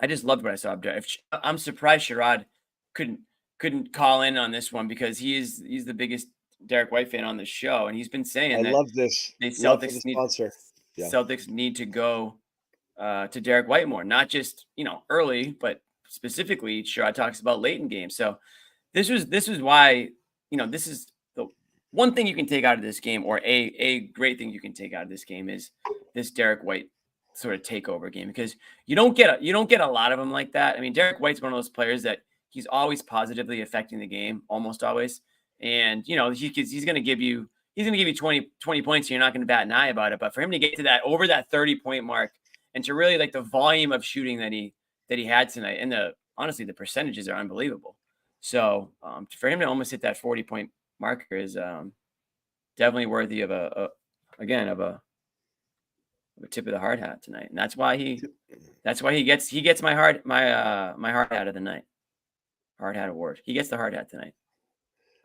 just loved what I saw. I'm surprised Sherrod couldn't call in on this one, because he's the biggest Derrick White fan on the show, and he's been saying I that love this. the Love for the Celtics need sponsor. Yeah. Celtics need to go to Derrick White more, not just early, but specifically Sherrod talks about late in games. So this was why this is the one thing you can take out of this game, or a great thing you can take out of this game, is this Derrick White sort of takeover game, because you don't get a lot of them like that. I mean, Derrick White's one of those players that he's always positively affecting the game, almost always, and he's going to give you 20 points, and you're not going to bat an eye about it. But for him to get to that over that 30-point mark, and to really like the volume of shooting that he had tonight, and honestly the percentages are unbelievable. So for him to almost hit that 40-point marker is definitely worthy of a tip of the hard hat tonight, and that's why he gets my hard hat of the night, hard hat award. He gets the hard hat tonight.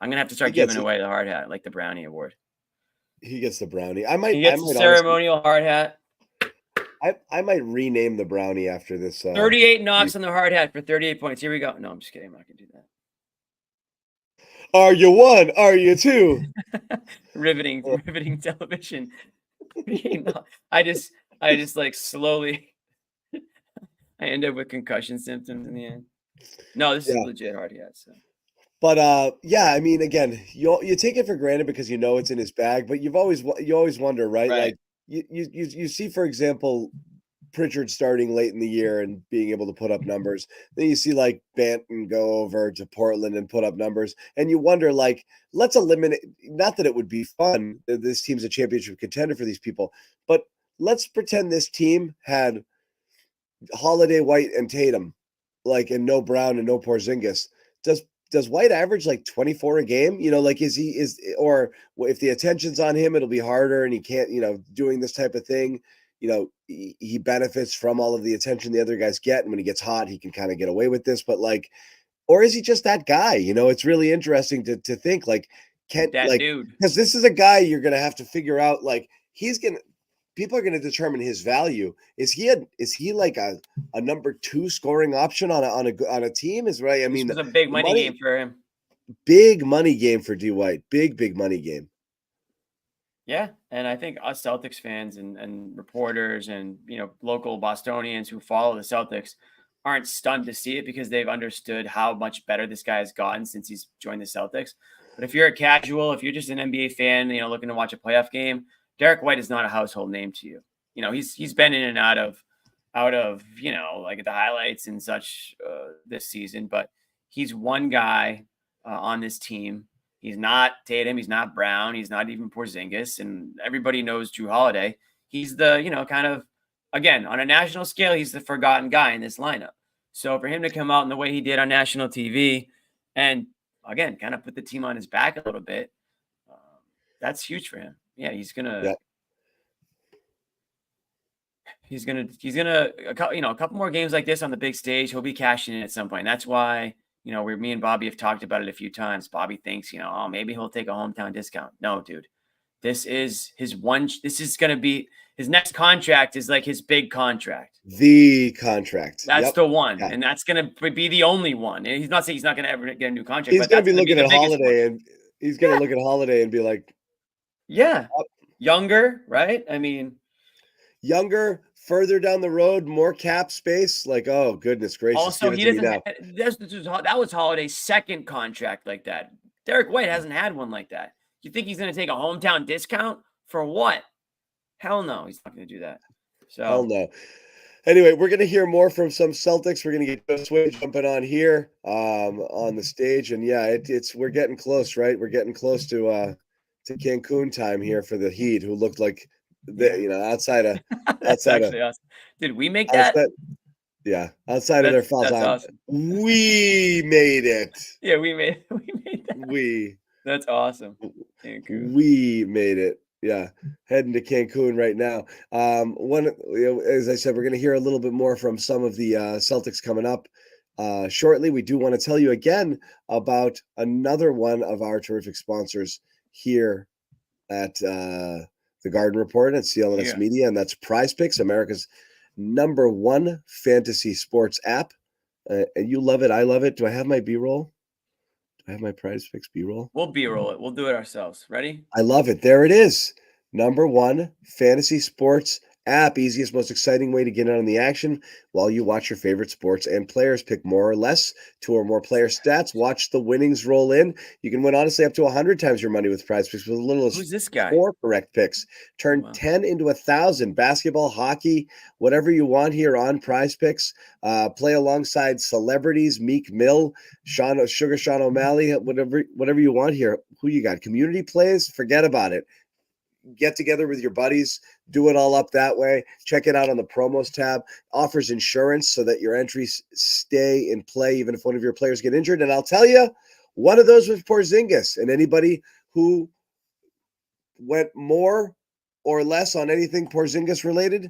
I'm gonna have to start giving away the hard hat, like the brownie award. He gets the brownie. He gets the ceremonial hard hat. I might rename the brownie after this. 38 knocks on the hard hat for 38 points. Here we go. No, I'm just kidding. I'm not gonna do that. Are you one? Are you two? riveting television. I just like slowly I end up with concussion symptoms in the end. No, this is legit hard hat. So. But yeah, I mean, again, you take it for granted because it's in his bag, but you always wonder, right? Like you see, for example, Pritchard starting late in the year and being able to put up numbers. Then you see like Banton go over to Portland and put up numbers, and you wonder, like, let's eliminate. Not that it would be fun. This team's a championship contender for these people, but let's pretend this team had Holiday, White, and Tatum, and no Brown and no Porzingis. Does White average like 24 a game? Like or if the attention's on him, it'll be harder, and he can't, doing this type of thing. He benefits from all of the attention the other guys get, and when he gets hot, he can kind of get away with this. But or is he just that guy? It's really interesting to think dude, because this is a guy you're gonna have to figure out. People are gonna determine his value. Is he like a number 2 scoring option on a team? Is right. I mean, this was a big money game for him. Big money game for D White. Big money game. Yeah, and I think us Celtics fans and reporters and local Bostonians who follow the Celtics aren't stunned to see it, because they've understood how much better this guy has gotten since he's joined the Celtics. But if you're a casual, if you're just an NBA fan, looking to watch a playoff game, Derrick White is not a household name to you. He's been in and out of like the highlights and such this season, but he's one guy on this team. He's not Tatum. He's not Brown. He's not even Porzingis. And everybody knows Jrue Holiday. He's the, kind of, again, on a national scale, he's the forgotten guy in this lineup. So for him to come out in the way he did on national TV and, again, kind of put the team on his back a little bit, that's huge for him. Yeah, he's going to a couple more games like this on the big stage. He'll be cashing in at some point. And that's why, me and Bobby have talked about it a few times. Bobby thinks, maybe he'll take a hometown discount. No, dude, this is his one. This is going to be his next contract, is like his big contract. The contract. That's the one. Yeah. And that's going to be the only one. And he's not saying he's not going to ever get a new contract. He's going to be looking at Holiday and he's going to look at Holiday and be like, yeah, younger, right? I mean, younger, further down the road, more cap space. Like, oh goodness gracious! Also, he doesn't. That was Holiday's second contract like that. Derrick White hasn't had one like that. You think he's going to take a hometown discount for what? Hell no, he's not going to do that. So hell no. Anyway, we're going to hear more from some Celtics. We're going to get Josue jumping on here on the stage. And yeah, we're getting close, right? We're getting close to Cancun time here for the Heat, who looked like, outside of That's outside of actually awesome. Did we make that? outside of their fouls. That's awesome. We made it. Yeah, we made that. That's awesome. Cancun. We made it. Yeah, heading to Cancun right now. As I said, we're going to hear a little bit more from some of the Celtics coming up shortly. We do want to tell you again about another one of our terrific sponsors here at the Garden Report and CLNS Media, and that's Prize Picks, America's #1 fantasy sports app. And you love it. I love it. Do I have my B-roll? Do I have my Prize Picks B-roll? We'll B-roll it. We'll do it ourselves. Ready? I love it. There it is. #1 fantasy sports app. Easiest, most exciting way to get in on the action while you watch your favorite sports and players. Pick more or less, 2 or more player stats. Watch the winnings roll in. You can win honestly up to 100 times your money with Prize Picks with as little as Who's this guy? 4 correct picks. Turn 10 into 1,000. Basketball, hockey, whatever you want here on Prize Picks. Play alongside celebrities, Meek Mill, Sean O'Malley, whatever you want here. Who you got? Community plays? Forget about it. Get together with your buddies, do it all up that way. Check it out on the promos tab. Offers insurance so that your entries stay in play even if one of your players get injured. And I'll tell you, one of those was Porzingis. And anybody who went more or less on anything Porzingis related,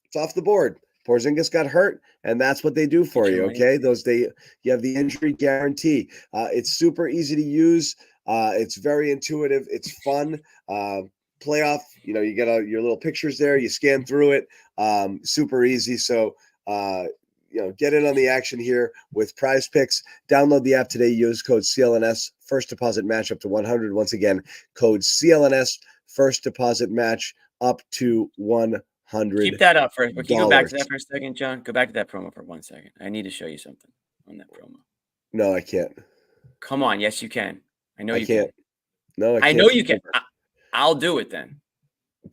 it's off the board. Porzingis got hurt, and that's what they do for you. Okay, you have the injury guarantee. It's super easy to use. It's very intuitive. It's fun. Playoff, you get your little pictures there. You scan through it. Super easy. So, get in on the action here with Prize Picks. Download the app today. Use code CLNS. First deposit match up to 100. Once again, code CLNS. First deposit match up to 100. Keep that up first. But can you go back to that for a second, John? Go back to that promo for 1 second. I need to show you something on that promo. No, I can't. Come on. Yes, you can. I know you can't. Can. No, I can't. I know you can. I'll do it then.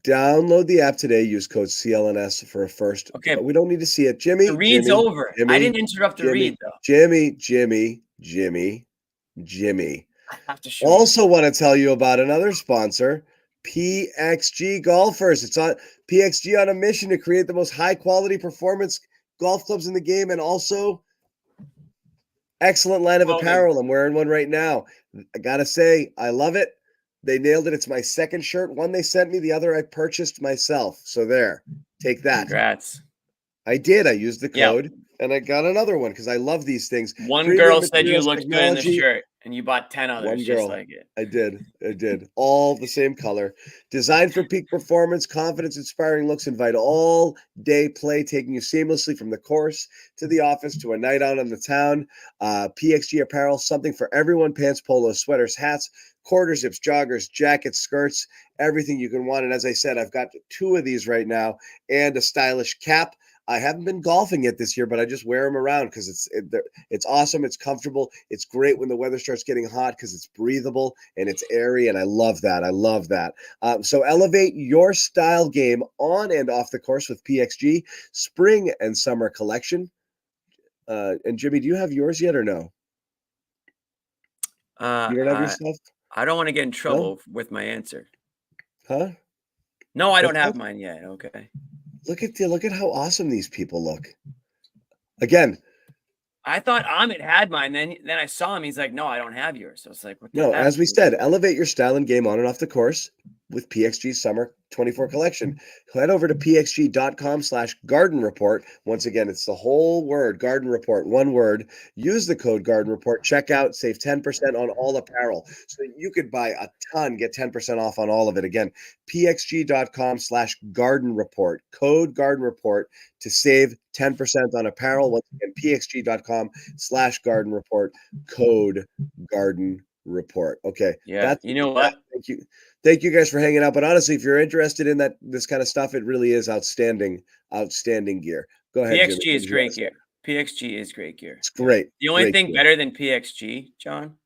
Download the app today. Use code CLNS for a first. Okay. We don't need to see it. Jimmy. The read's over. I didn't interrupt the read, though. Jimmy. I have to show also want to tell you about another sponsor, PXG Golfers. It's on PXG on a mission to create the most high-quality performance golf clubs in the game, and also excellent line of apparel. I'm wearing one right now. I got to say, I love it. They nailed it. It's my second shirt. One they sent me, the other I purchased myself. So there, take that. Congrats. I did. I used the code and I got another one because I love these things. One girl said you looked good in the shirt and you bought 10 others just like it. I did. All the same color. Designed for peak performance, confidence, inspiring looks. Invite all day play, taking you seamlessly from the course to the office to a night out on the town. PXG apparel, something for everyone. Pants, polos, sweaters, hats, quarter zips, joggers, jackets, skirts, everything you can want. And as I said, I've got 2 of these right now and a stylish cap. I haven't been golfing yet this year, but I just wear them around because it's awesome. It's comfortable. It's great when the weather starts getting hot because it's breathable and it's airy, and I love that. So elevate your style game on and off the course with PXG Spring and Summer Collection. And Jimmy, do you have yours yet or no? You don't have your stuff? I don't want to get in trouble with my answer. Huh? No, I don't have mine yet. Okay. Look at how awesome these people look. Again, I thought Amit had mine. Then I saw him. He's like, "No, I don't have yours." So it's like, what the no. heck? As we said, elevate your style and game on and off the course with PXG Summer 24 Collection. Head over to pxg.com/garden report. Once again, it's the whole word, Garden Report, one word. Use the code Garden Report. Check out, save 10% on all apparel. So you could buy a ton, get 10% off on all of it. Again, pxg.com/garden report. Code Garden Report to save 10% on apparel. Once again, pxg.com/garden report. Code Garden Report. Okay. Yeah. You know what? Thank you guys for hanging out. But honestly, if you're interested in this kind of stuff, it really is outstanding gear. Go ahead. PXG Jimmy. is great gear. PXG is great gear. It's great. The only thing gear. better than PXG, John,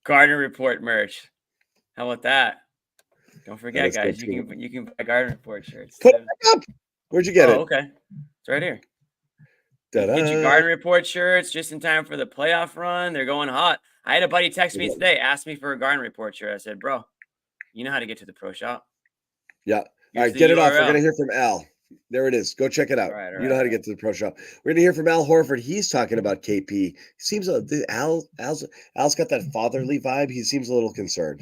Garden Report merch. How about that? Don't forget, guys. You can buy Garden Report shirts. Put it back up. Where'd you get Oh, it? okay. It's right here. Ta-da. Get your Garden Report shirts just in time for the playoff run. They're going hot. I had a buddy text me today, asked me for a Garden Report shirt. I said, bro, you know how to get to the pro shop. Yeah. All Here's right, the get it off. We're URL. going to hear from Al. There it is. Go check it out. All right, You know how to get to the pro shop. We're going to hear from Al Horford. He's talking about KP. He seems Al's got that fatherly vibe. He seems a little concerned.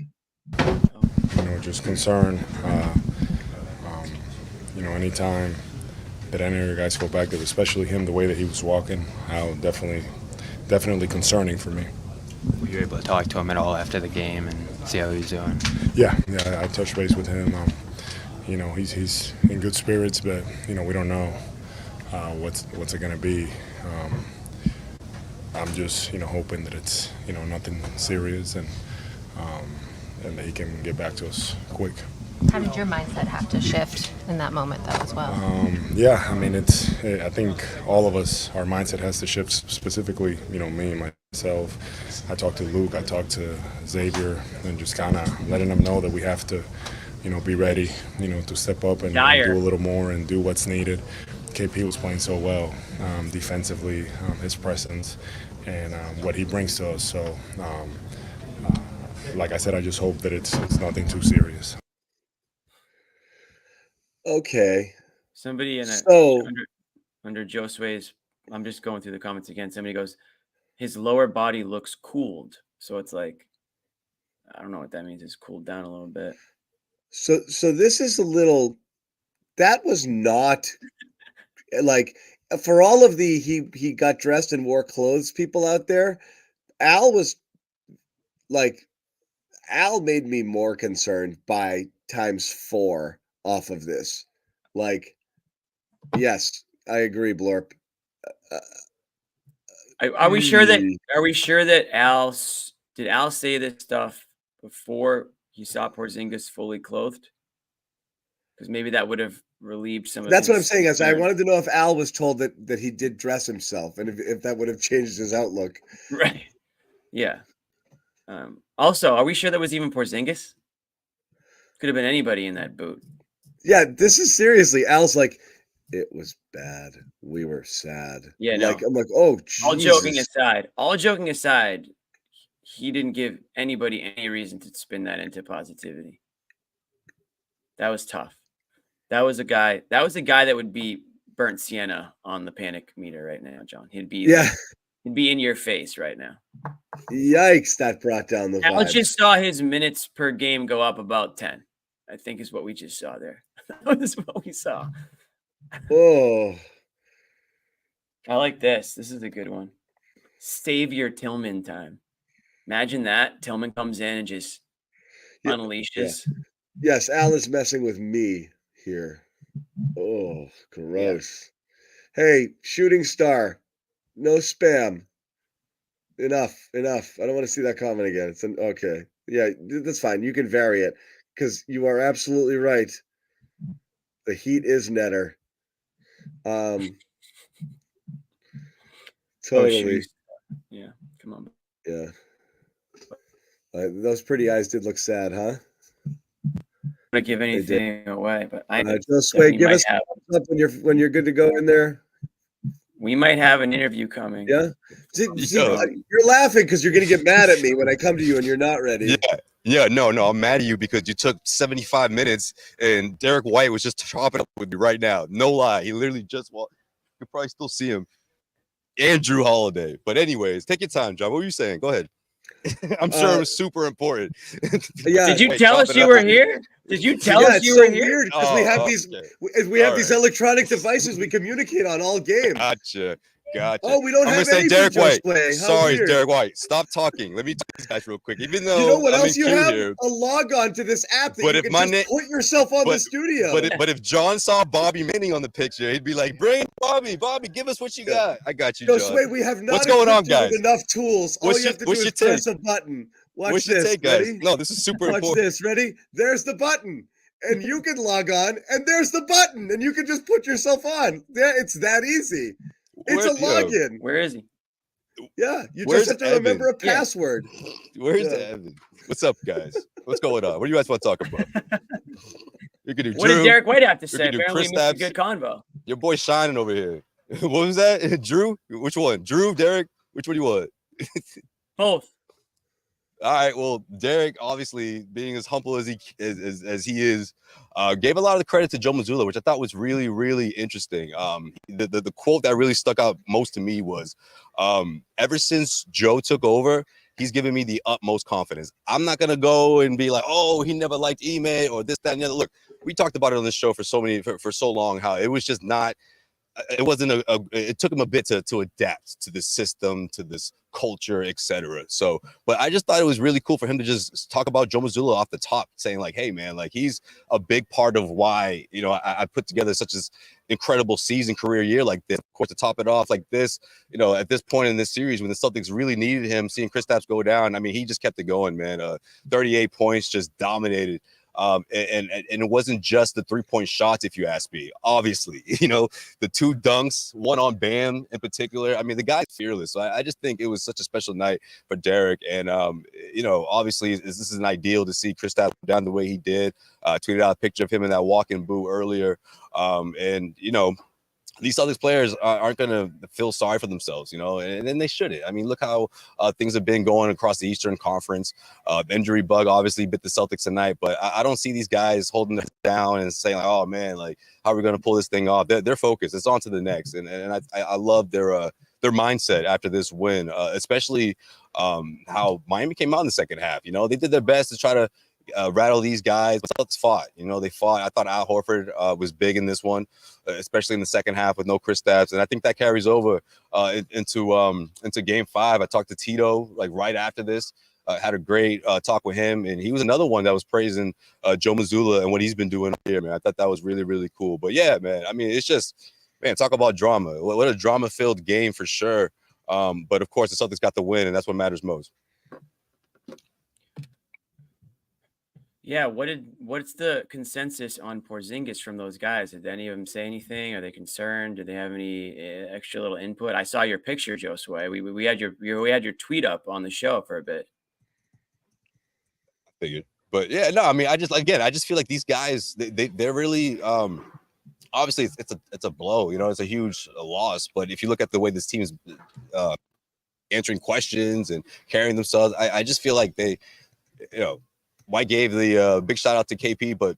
Just concerned. Anytime that any of your guys go back there, especially him, the way that he was walking, Al, definitely concerning for me. Were you able to talk to him at all after the game and see how he was doing? Yeah, I touched base with him. He's in good spirits, but we don't know what's it gonna be. I'm just hoping that it's nothing serious and that he can get back to us quick. How did your mindset have to shift in that moment, though, as well? I think all of us, our mindset has to shift. Specifically, me and myself. I talked to Luke, I talked to Xavier, and just kind of letting them know that we have to, be ready, to step up and do a little more and do what's needed. KP was playing so well defensively, his presence and what he brings to us. So, like I said, I just hope that it's nothing too serious. Okay. Somebody under Josue's, I'm just going through the comments again. Somebody goes, his lower body looks cooled. So it's like, I don't know what that means. It's cooled down a little bit. So this is a little, that was not like, for all of the, he got dressed and wore clothes people out there, Al made me more concerned by ×4 off of this. Yes, I agree, Blorp. Are we sure that did Al say this stuff before he saw Porzingis fully clothed? Because maybe that would have relieved some of That's what I'm his saying. Is I concern. wanted to know if Al was told that he did dress himself, and if that would have changed his outlook. Right. Yeah. Also, are we sure that was even Porzingis? Could have been anybody in that boot. Yeah, this is seriously. Al's like, it was bad. We were sad. Yeah, I'm no. like, oh, Jesus. All joking aside, he didn't give anybody any reason to spin that into positivity. That was tough. That was a guy that would be burnt sienna on the panic meter right now, John. He'd be in your face right now. Yikes, that brought down the I vibes. just saw his minutes per game go up about 10. I think is what we just saw there. That is what we saw. Oh. I like this. This is a good one. Savior Tillman time. Imagine that. Tillman comes in and just unleashes. Yeah. Yes, Al is messing with me here. Oh, gross. Yeah. Hey, shooting star. No spam. Enough. I don't want to see that comment again. Okay. Yeah, that's fine. You can vary it because you are absolutely right. The Heat is netter. Totally. Yeah. Come on. Yeah. Those pretty eyes did look sad, huh? To give anything away, but Josue, give us up when you're good to go in there. We might have an interview coming. Yeah. You're laughing because you're going to get mad at me when I come to you and you're not ready. Yeah. No. I'm mad at you because you took 75 minutes and Derrick White was just chopping up with me right now. No lie. He literally just walked. You could probably still see him. And Drew Holiday. But anyways, take your time, John. What were you saying? Go ahead. I'm sure it was super important. Yeah. Did you tell us you were here? Did you tell us you were here? Weird because we have these electronic devices we communicate on all game. Gotcha. Oh, we don't have anything. Derrick White. Sorry, Derrick White. Stop talking. Let me do this, guys, real quick. Even though you know what else you have? Here, a log on to this app that you can just put yourself on the studio. But if John saw Bobby Manning on the picture, he'd be like, "Bring Bobby. Bobby, give us what you got." I got you, John. Josue, we have not. What's going on, guys? Enough tools. All you have to do is press a button. Watch this. Guys? No, this is super important. Watch this. Ready? There's the button. And you can log on, and there's the button, and you can just put yourself on. Yeah, it's that easy. It's a login. Where is he? Yeah, you just have to remember a password. Where's Evan? What's up, guys? What's going on? What do you guys want to talk about? You could do What Drew. did Derrick White have to You say? could do Apparently, we missed a Kristaps. good convo. Your boy shining over here. What was that? Drew? Which one? Drew, Derrick? Which one do you want? Both. All right. Well, Derrick, obviously being as humble as he is, gave a lot of the credit to Joe Mazzulla, which I thought was really, really interesting. The quote that really stuck out most to me was, ever since Joe took over, he's given me the utmost confidence. I'm not gonna go and be like, oh, he never liked Ime or this, that, and the other. Look, we talked about it on this show for so long, how it was just not. It wasn't it took him a bit to adapt to this system, to this culture, etc. So, but I just thought it was really cool for him to just talk about Joe Mazzulla off the top, saying like, hey man, like he's a big part of why, you know, I put together such an incredible season, career year like this. Of course, to top it off like this, you know, at this point in this series when the Celtics really needed him, seeing Kristaps go down, I mean, he just kept it going, man. 38 points, just dominated. And it wasn't just the 3-point shots, if you ask me. Obviously, you know, the 2 dunks, one on Bam in particular. I mean, the guy's fearless. So I just think it was such a special night for Derrick. And, you know, obviously, this is an ideal to see Kristaps down the way he did. Tweeted out a picture of him in that walk-in boo earlier. And, you know, these Celtics players aren't going to feel sorry for themselves, you know, and then they shouldn't. I mean, look how things have been going across the Eastern Conference. The injury bug obviously bit the Celtics tonight, but I don't see these guys holding it down and saying, like, oh, man, like, how are we going to pull this thing off? They're focused. It's on to the next. And I love their mindset after this win, especially how Miami came out in the second half. You know, they did their best to try to rattle these guys, but Celtics fought. You know, they fought. I thought Al Horford was big in this one, especially in the second half with no Kristaps, and I think that carries over into Game 5. I talked to Tito like right after this. Had a great talk with him, and he was another one that was praising Joe Mazzulla and what he's been doing here, man. I thought that was really, really cool. But yeah, man, I mean, it's just, man, talk about drama. What a drama-filled game for sure. But of course, the Celtics got the win, and that's what matters most. Yeah, what's the consensus on Porzingis from those guys? Did any of them say anything? Are they concerned? Do they have any extra little input? I saw your picture, Josue. We had your tweet up on the show for a bit. I figured, but yeah, no, I mean, I just feel like these guys they're really obviously it's a blow, you know, it's a huge loss. But if you look at the way this team is answering questions and carrying themselves, I just feel like they, you know. White gave the big shout out to KP, but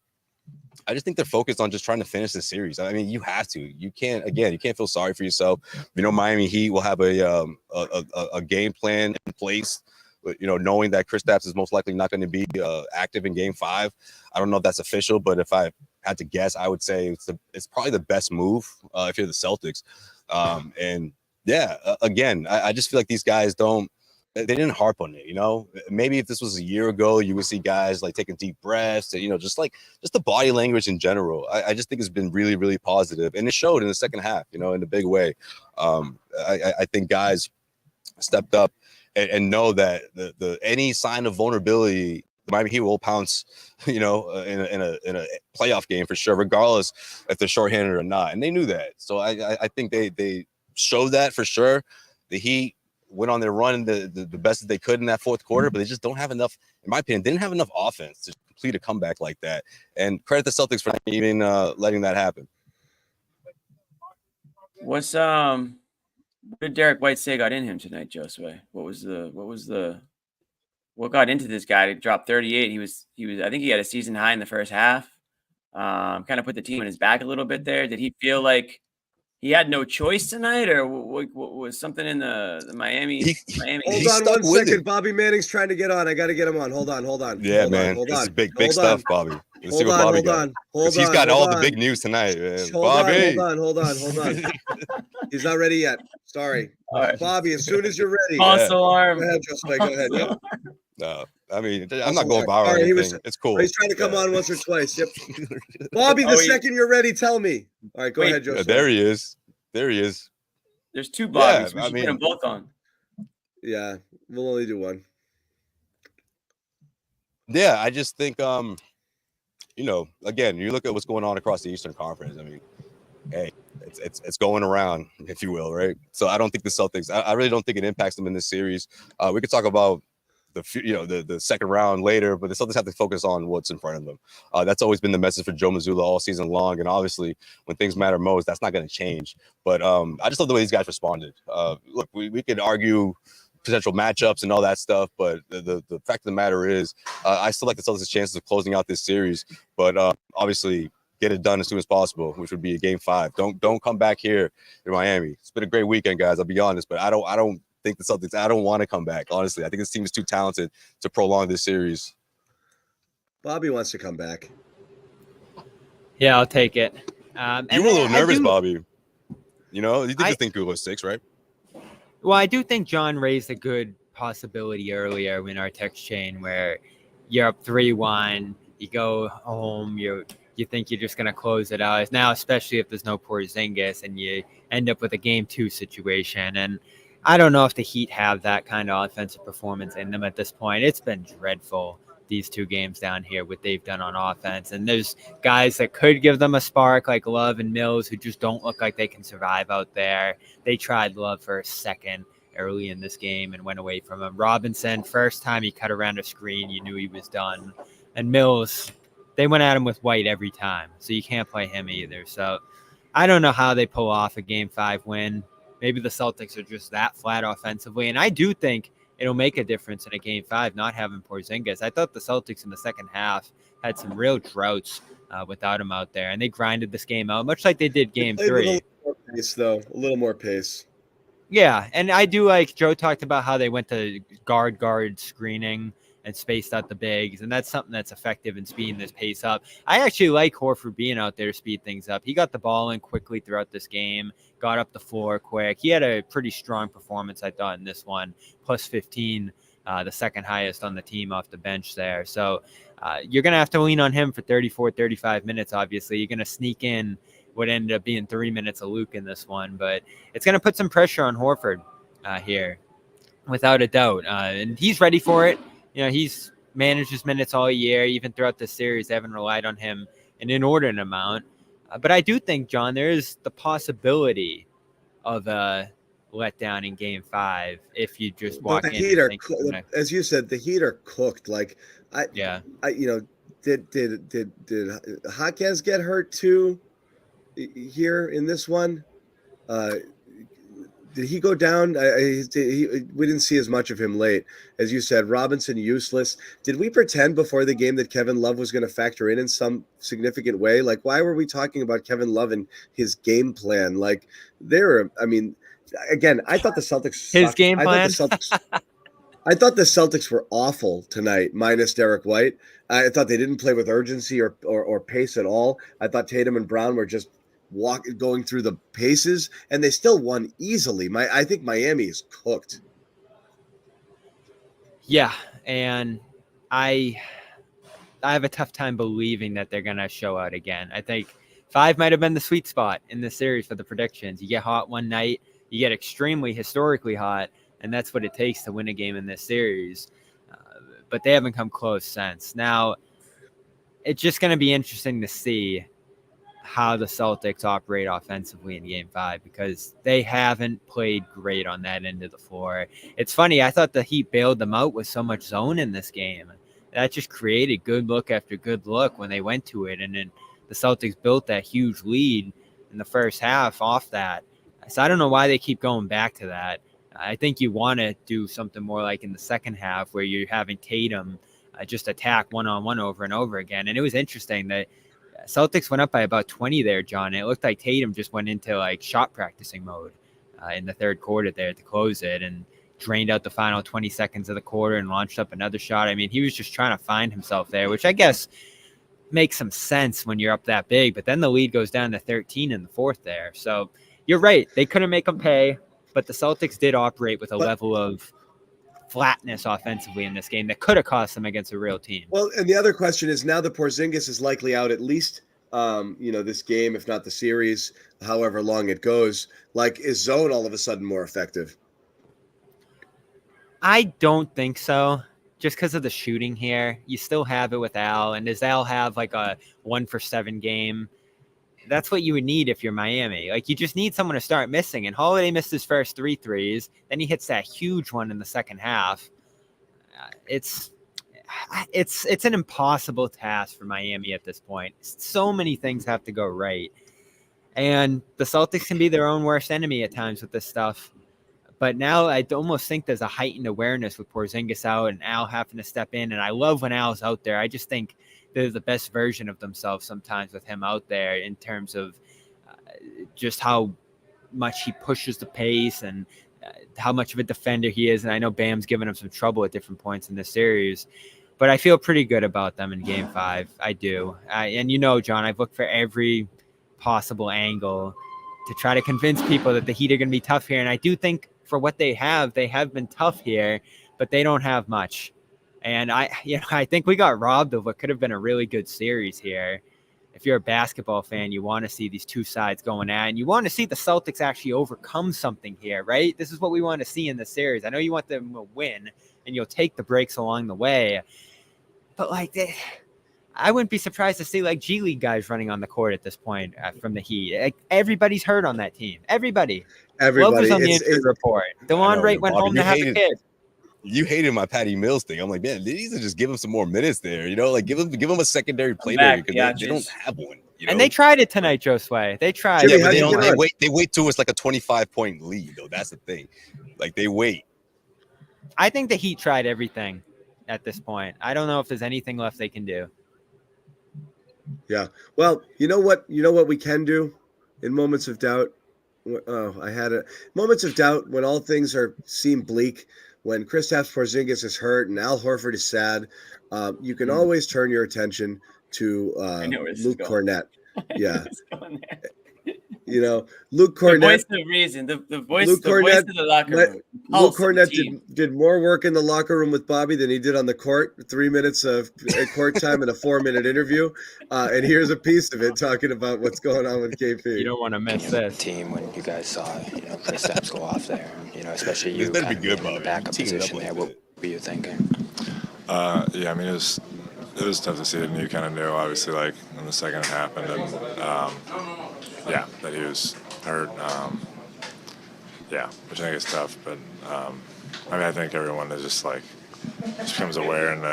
I just think they're focused on just trying to finish the series. I mean, you have to. You can't feel sorry for yourself. You know, Miami Heat will have a game plan in place, but, you know, knowing that Kristaps is most likely not going to be active in Game 5. I don't know if that's official, but if I had to guess, I would say it's probably the best move if you're the Celtics. And yeah, again, I just feel like these guys they didn't harp on it, you know. Maybe if this was a year ago, you would see guys like taking deep breaths, and, you know, just the body language in general. I just think it's been really, really positive, and it showed in the second half, you know, in a big way. I think guys stepped up and know that the any sign of vulnerability, the Miami Heat will pounce, you know, in a playoff game for sure, regardless if they're shorthanded or not, and they knew that. So I think they showed that for sure. The Heat went on their run the best that they could in that fourth quarter, but they just don't have enough, in my opinion, didn't have enough offense to complete a comeback like that. And credit the Celtics for even letting that happen. What did Derrick White say got in him tonight, Josue? What got into this guy to drop 38? He was I think he had a season high in the first half. Kind of put the team on his back a little bit there. Did he feel like he had no choice tonight, or what was something in the Miami? Hold on one second. Bobby Manning's trying to get on. I got to get him on. Hold on. Yeah, man. This is big stuff, Bobby. Let's see what Bobby got. He's got all the big news tonight, man. Bobby. Hold on. He's not ready yet. Sorry. All right. Bobby, as soon as you're ready. False alarm. Go ahead, Josue. Go ahead. Yeah. No, I mean, I'm not going viral or anything. It's cool. He's trying to come on once or twice. Yep. Bobby, the second you're ready, tell me. All right, go ahead, Josue. There he is. There's 2 Bobbies. Yeah, We should put them both on. Yeah, we'll only do one. Yeah, I just think, you know, again, you look at what's going on across the Eastern Conference. I mean, hey, it's going around, if you will, right? So I don't think the Celtics, I really don't think it impacts them in this series. We could talk about the second round later, but the Celtics have to focus on what's in front of them. That's always been the message for Joe Mazzulla all season long, and obviously when things matter most, that's not going to change. But I just love the way these guys responded. Look, we could argue potential matchups and all that stuff, but the fact of the matter is, I still like the Celtics' chances of closing out this series, but obviously get it done as soon as possible, which would be a game 5. Don't come back here in Miami. It's been a great weekend, guys. I'll be honest, but I don't think the Celtics. I don't want to come back. Honestly, I think this team is too talented to prolong this series. Bobby wants to come back. Yeah, I'll take it. You were a little nervous, Bobby. You did this thing could go 6, right? Well, I do think John raised a good possibility earlier in our text chain where you're up 3-1, you go home, you think you're just going to close it out. Now, especially if there's no Porzingis and you end up with a game 2 situation. And I don't know if the Heat have that kind of offensive performance in them at this point. It's been dreadful, these 2 games down here, what they've done on offense. And there's guys that could give them a spark like Love and Mills who just don't look like they can survive out there. They tried Love for a second early in this game and went away from him. Robinson, first time he cut around a screen, you knew he was done. And Mills, they went at him with White every time, so you can't play him either. So I don't know how they pull off a Game 5 win. Maybe the Celtics are just that flat offensively. And I do think it'll make a difference in a Game 5 not having Porzingis. I thought the Celtics in the second half had some real droughts without him out there, and they grinded this game out, much like they did Game 3. A little more pace, though. A little more pace. Yeah, and I do like Joe talked about how they went to guard screening and spaced out the bigs, and that's something that's effective in speeding this pace up. I actually like Horford being out there to speed things up. He got the ball in quickly throughout this game, got up the floor quick. He had a pretty strong performance, I thought, in this one, plus 15, the second highest on the team off the bench there. So you're going to have to lean on him for 34, 35 minutes, obviously. You're going to sneak in what ended up being 3 minutes of Luke in this one, but it's going to put some pressure on Horford here, without a doubt. And he's ready for it. He's managed his minutes all year, even throughout the series. They haven't relied on him an inordinate amount. But I do think, John, there is the possibility of a letdown in Game 5 if you just walk in. Heat are, as you said, the Heat are cooked. Did Jaquez get hurt too here in this one? Did he go down? We didn't see as much of him late. As you said, Robinson useless. Did we pretend before the game that Kevin Love was going to factor in some significant way? Like, why were we talking about Kevin Love and his game plan? Like, again, I thought the Celtics his game plan. I thought the Celtics were awful tonight, minus Derrick White. I thought they didn't play with urgency or pace at all. I thought Tatum and Brown were just going through the paces, and they still won easily. I think Miami is cooked. Yeah, and I have a tough time believing that they're going to show out again. I think 5 might have been the sweet spot in this series for the predictions. You get hot one night, you get extremely historically hot, and that's what it takes to win a game in this series. But they haven't come close since. Now, it's just going to be interesting to see how the Celtics operate offensively in Game 5 because they haven't played great on that end of the floor. It's funny, I thought the Heat bailed them out with so much zone in this game. That just created good look after good look when they went to it, and then the Celtics built that huge lead in the first half off that. So I don't know why they keep going back to that. I think you want to do something more like in the second half where you're having Tatum just attack one-on-one over and over again. And it was interesting that Celtics went up by about 20 there, John. It looked like Tatum just went into like shot practicing mode in the third quarter there to close it and drained out the final 20 seconds of the quarter and launched up another shot. I mean, he was just trying to find himself there, which I guess makes some sense when you're up that big. But then the lead goes down to 13 in the fourth there. So you're right. They couldn't make them pay, but the Celtics did operate with a level of flatness offensively in this game that could have cost them against a real team. Well, and the other question is now that Porzingis is likely out at least, this game, if not the series, however long it goes, like is zone all of a sudden more effective? I don't think so. Just because of the shooting here, you still have it with Al. And does Al have like a 1-for-7 game? That's what you would need if you're Miami. Like, you just need someone to start missing. And Holiday missed his first 3 threes. Then he hits that huge one in the second half. it's an impossible task for Miami at this point. So many things have to go right. And the Celtics can be their own worst enemy at times with this stuff. But now I almost think there's a heightened awareness with Porzingis out and Al having to step in. And I love when Al's out there. I just think they're the best version of themselves sometimes with him out there in terms of just how much he pushes the pace and how much of a defender he is. And I know Bam's given him some trouble at different points in this series. But I feel pretty good about them in Game 5. I do. And John, I've looked for every possible angle to try to convince people that the Heat are going to be tough here. And I do think for what they have been tough here, but they don't have much. And I think we got robbed of what could have been a really good series here. If you're a basketball fan, you want to see these two sides going at, and you want to see the Celtics actually overcome something here, right? This is what we want to see in the series. I know you want them to win, and you'll take the breaks along the way. But I wouldn't be surprised to see G League guys running on the court at this point from the Heat. Everybody's hurt on that team. Everybody. Love was on the injury report. DeLon Wright went home to have a kid. You hated my Patty Mills thing. I'm like, man, they need to just give him some more minutes there. Give him a secondary playmaker because they don't have one. And they tried it tonight, Josue. They tried. Yeah, but they wait till it's like a 25-point lead, though. That's the thing. They wait. I think the Heat tried everything at this point. I don't know if there's anything left they can do. Yeah. Well, you know what we can do in moments of doubt. Moments of doubt when all things seem bleak. When Kristaps Porzingis is hurt and Al Horford is sad, you can always turn your attention to Luke Cornett. Yeah. Luke Cornett. The voice of reason. The voice of the locker room. Luke Cornett did more work in the locker room with Bobby than he did on the court. 3 minutes of court time and a 4-minute interview. And here's a piece of it talking about what's going on with KP. You don't want to miss this. Team when you guys saw Kristaps go off there, especially you better be good, in the backup position there. What were you thinking? Yeah, I mean, it was tough to see it, and you kind of knew, obviously, when the second happened, and that he was hurt. Which I think is tough, but I think everyone is just becomes aware and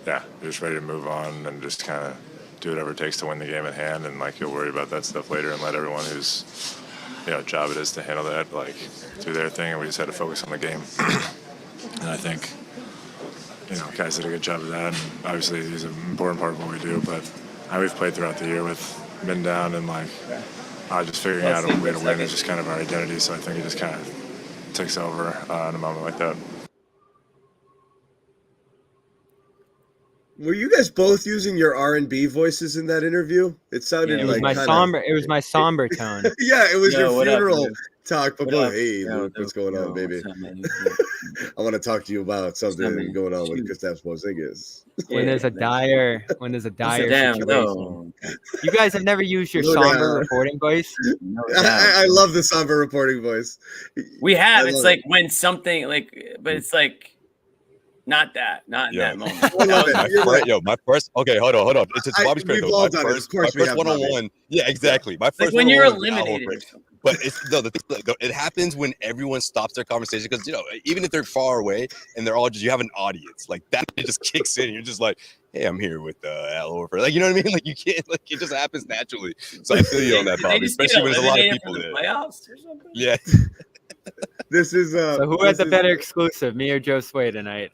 you're just ready to move on and just kind of do whatever it takes to win the game at hand, and you'll worry about that stuff later and let everyone whose job it is to handle that do their thing, and we just had to focus on the game. And I think guys did a good job of that, and obviously he's an important part of what we do, but how we've played throughout the year with been down and just figuring out a way to win is just kind of our identity. So I think it just kind of takes over in a moment like that. Were you guys both using your R&B voices in that interview? It sounded it was my somber tone. Yeah, it was your funeral up, talk. But hey, Luke, what's going on, baby? I want to talk to you about something going on with Kristaps Porzingis. When there's a dire situation. You guys have never used your somber reporting voice? I love the somber reporting voice. We have. It's when something but it's not that moment. My first. Okay, hold on. It's Bobby's credit. My first one-on-one. Yeah, exactly. My first when you're eliminated. But it happens when everyone stops their conversation because even if they're far away and they're all you have an audience that it just kicks in. And you're just hey, I'm here with Al Horford. You know what I mean? You can't it just happens naturally. So I feel you on that, Bobby, especially when there's a lot of people there. Playoffs or something? Yeah. This is so who has the better exclusive, me or Josue tonight?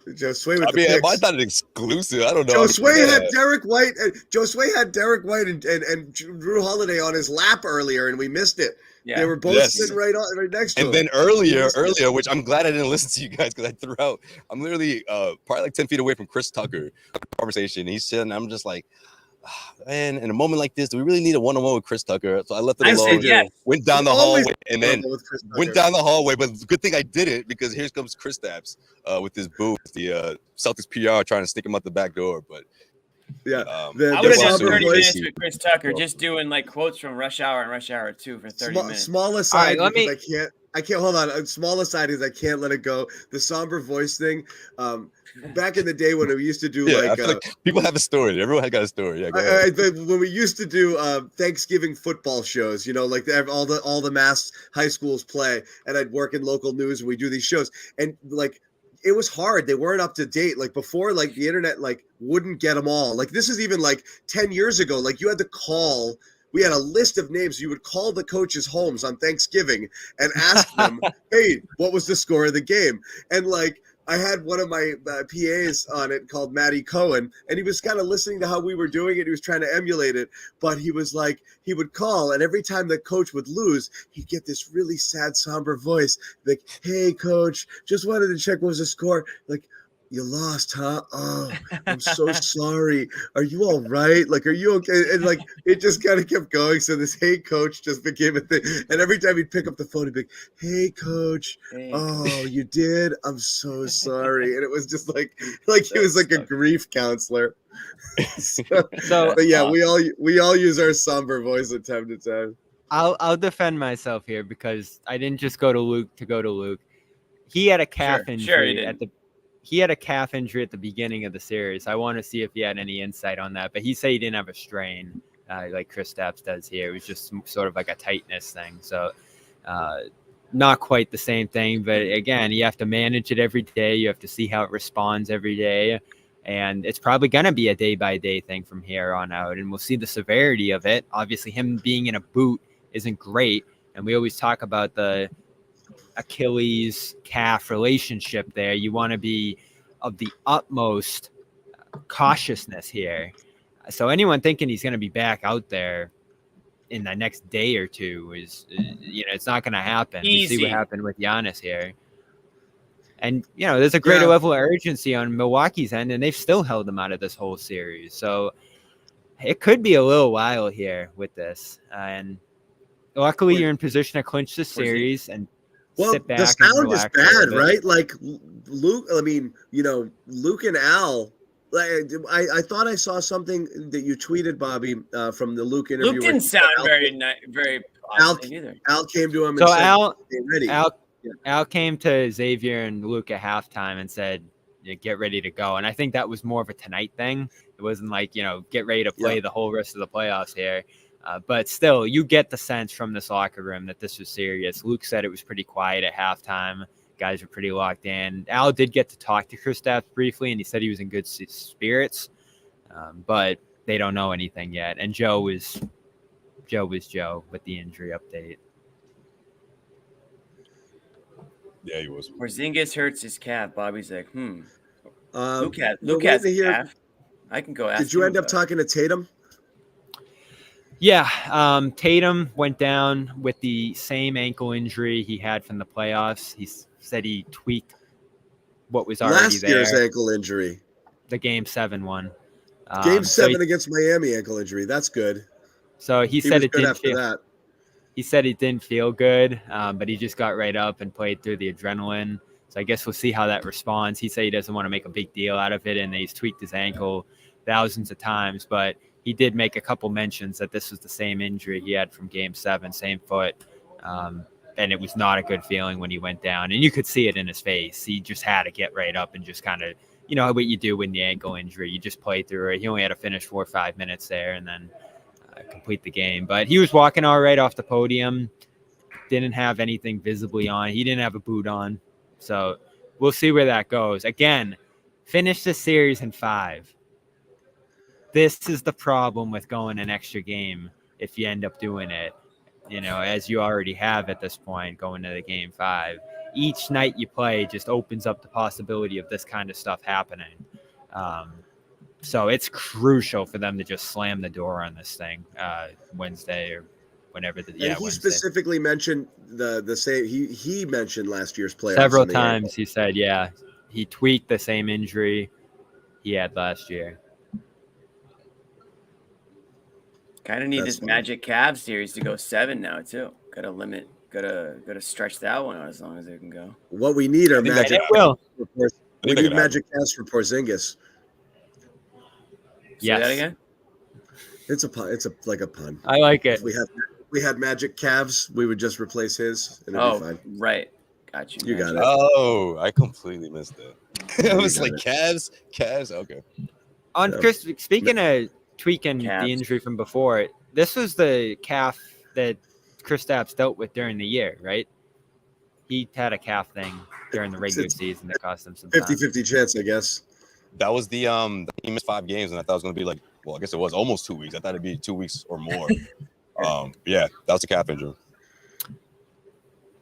Josue with the picks. Mine's not an exclusive. I don't know. Josue had Derrick White. Josue had Derrick White and Drew Holiday on his lap earlier, and we missed it. Yeah. They were both sitting right next to him. And then earlier, which I'm glad I didn't listen to you guys because I threw out. I'm literally probably 10 feet away from Chris Tucker conversation. He's sitting. I'm just man, in a moment like this, do we really need a one-on-one with Chris Tucker? So I left it alone. Yes. Went down the hallway and then went down the hallway. But good thing I did it because here comes Kristaps with his booth, the Celtics PR trying to stick him out the back door. But yeah, I would have done 30 minutes with Chris Tucker, just doing quotes from Rush Hour and Rush Hour 2 for 30 minutes. Small aside, because I can't hold on. Small aside is I can't let it go. The somber voice thing. Back in the day when we used to do people have a story. Everyone has got a story. Yeah, when we used to do Thanksgiving football shows, all the mass high schools play, and I'd work in local news and we do these shows, and it was hard. They weren't up to date. Like before, like the internet like wouldn't get them all. Like this is even like 10 years ago. Like you had to call. We had a list of names. You would call the coaches' homes on Thanksgiving and ask them, hey, what was the score of the game? And like, I had one of my PAs on it called Matty Cohen, and he was kind of listening to how we were doing it. He was trying to emulate it, but he was like, he would call, and every time the coach would lose, he'd get this really sad, somber voice, like, hey, coach, just wanted to check what was the score. Like, you lost, huh? Oh, I'm so sorry. Are you all right? Like, are you okay? And like, it just kind of kept going. So this "hey, coach" just became a thing. And every time he'd pick up the phone, he'd be like, "Hey, coach. Oh, you did? I'm so sorry." And it was just like he was like a grief counselor. So, but yeah, we all use our somber voice at time to time. I'll defend myself here because I didn't just go to Luke. He had a calf injury He had a calf injury at the beginning of the series. I want to see if he had any insight on that, but he said he didn't have a strain like Kristaps does here. It was just sort of like a tightness thing. So not quite the same thing, but again, you have to manage it every day. You have to see how it responds every day. And it's probably going to be a day-by-day thing from here on out. And we'll see the severity of it. Obviously, him being in a boot isn't great. And we always talk about the Achilles calf relationship there. You want to be of the utmost cautiousness here. So anyone thinking he's going to be back out there in the next day or two is, it's not going to happen. We see what happened with Giannis here. And, there's a greater level of urgency on Milwaukee's end, and they've still held him out of this whole series. So it could be a little while here with this. And luckily you're in position to clinch the series and sit back. The sound is bad, right? Like Luke, Luke and Al. I thought I saw something that you tweeted, Bobby, from the Luke interview. Luke didn't sound very positive either. Al came to him and said, Al came to Xavier and Luke at halftime and said, get ready to go. And I think that was more of a tonight thing. It wasn't like, get ready to play the whole rest of the playoffs here. But still, you get the sense from this locker room that this was serious. Luke said it was pretty quiet at halftime. Guys were pretty locked in. Al did get to talk to Kristaps briefly, and he said he was in good spirits. But they don't know anything yet. And Joe was Joe with the injury update. Yeah, he was. Porzingis hurts his calf. Bobby's like, Luke has a calf. I can go ask. Did you end up talking to Tatum? Yeah, Tatum went down with the same ankle injury he had from the playoffs. He said he tweaked what was already last year's ankle injury. The Game 7 one. Game 7 against Miami ankle injury. That's good. So he said it didn't feel that. He said it didn't feel good, but he just got right up and played through the adrenaline. So I guess we'll see how that responds. He said he doesn't want to make a big deal out of it, and he's tweaked his ankle thousands of times, but he did make a couple mentions that this was the same injury he had from Game 7, same foot. And it was not a good feeling when he went down. And you could see it in his face. He just had to get right up and just kind of, what you do when the ankle injury. You just play through it. He only had to finish 4 or 5 minutes there and then complete the game. But he was walking all right off the podium. Didn't have anything visibly on. He didn't have a boot on. So we'll see where that goes. Again, finish the series in 5. This is the problem with going an extra game if you end up doing it, as you already have at this point going to the Game 5. Each night you play just opens up the possibility of this kind of stuff happening. So it's crucial for them to just slam the door on this thing Wednesday or whenever. He specifically mentioned the same. He mentioned last year's playoffs several times. He said, he tweaked the same injury he had last year. Kind of need this Magic Cavs series to go 7 now too. Gotta stretch that one out as long as it can go. What we need are Magic. We need Magic Cavs for Porzingis. Say that again. It's a pun. It's like a pun. I like it. If we had Magic Cavs, we would just replace his, and it'd be fine. Right. Got you. You got it. Oh, I completely missed that. I was like, Cavs. Okay. Chris, speaking of tweaking the injury from before, this was the calf that Kristaps dealt with during the year, right? He had a calf thing. during the regular season that cost them some time. 50-50 chance, I guess. That was the he missed 5 games, and I thought it was going to be like, well, I guess it was almost 2 weeks. I thought it'd be 2 weeks or more. Yeah, that was a calf injury.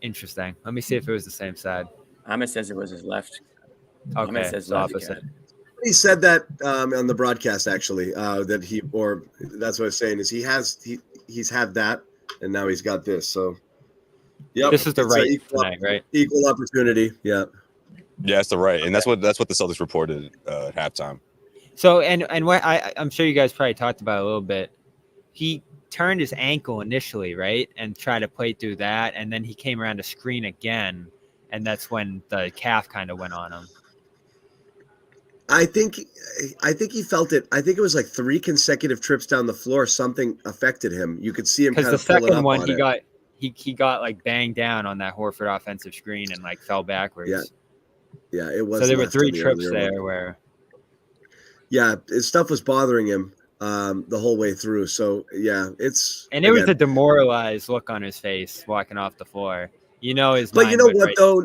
Interesting. Let me see if it was the same side. Ahmed says it was his left. Okay, Ahmed says it's opposite. He said that on the broadcast, actually, that he, or that's what I was saying, is he's had that, and now he's got this. So, yeah, this is the right tonight, right? Equal opportunity, yeah. Yeah, it's the right, and that's what the Celtics reported at halftime. So, and what I'm sure you guys probably talked about a little bit. He turned his ankle initially, right, and tried to play through that, and then he came around to screen again, and that's when the calf kind of went on him. I think he felt it. I think it was like 3 consecutive trips down the floor. Something affected him. You could see him kind of because the second one he he got like banged down on that Horford offensive screen and like fell backwards. Yeah, it was. So there were 3 trips there where. Yeah, his stuff was bothering him the whole way through. So yeah, it's. And it was a demoralized look on his face walking off the floor. You know his. But you know what though.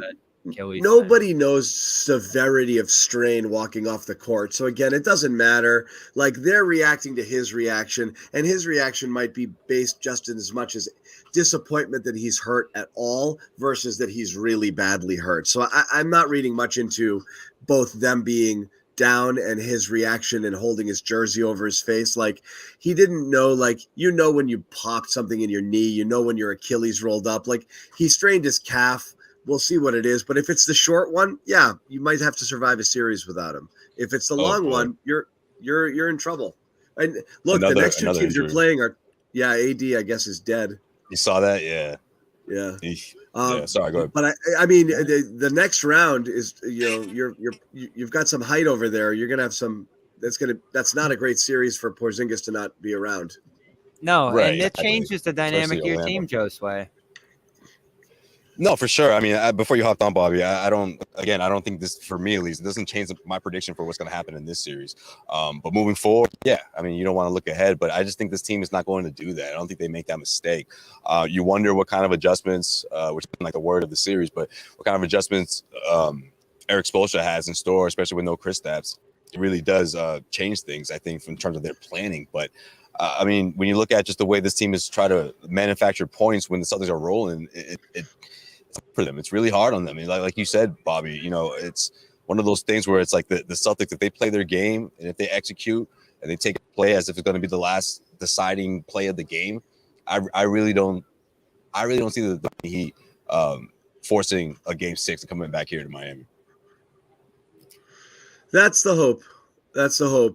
Achilles Nobody knows severity of strain walking off the court. So again, it doesn't matter. Like they're reacting to his reaction, and his reaction might be based just as much as disappointment that he's hurt at all versus that he's really badly hurt. So I'm not reading much into both them being down and his reaction and holding his jersey over his face. Like he didn't know, like, you know, when you popped something in your knee, you know, when your Achilles rolled up, like he strained his calf. We'll see what it is. But if it's the short one, yeah, you might have to survive a series without him. If it's the long one, you're in trouble. And look, the next 2 teams you're playing are, AD, I guess, is dead. You saw that? Yeah. Yeah. Sorry, go ahead. But I mean, the next round is, you know, you've got some height over there. You're gonna have some. That's not a great series for Porzingis to not be around. No, right, and it changes the dynamic of your team, Josue. No, for sure. I mean, before you hopped on, Bobby, I don't think this, for me at least, it doesn't change my prediction for what's going to happen in this series. But moving forward, yeah, I mean, you don't want to look ahead, but I just think this team is not going to do that. I don't think they make that mistake. You wonder what kind of adjustments, which is like the word of the series, but what kind of adjustments Eric Spoelstra has in store, especially with no Kristaps. It really does change things, I think, in terms of their planning. But I mean, when you look at just the way this team is trying to manufacture points when the Celtics are rolling, it's for them. It's really hard on them. Like you said, Bobby, you know, it's one of those things where it's like the Celtics, if they play their game and if they execute and they take a play as if it's going to be the last deciding play of the game, I really don't see the Heat forcing a game 6 and coming back here to Miami. That's the hope.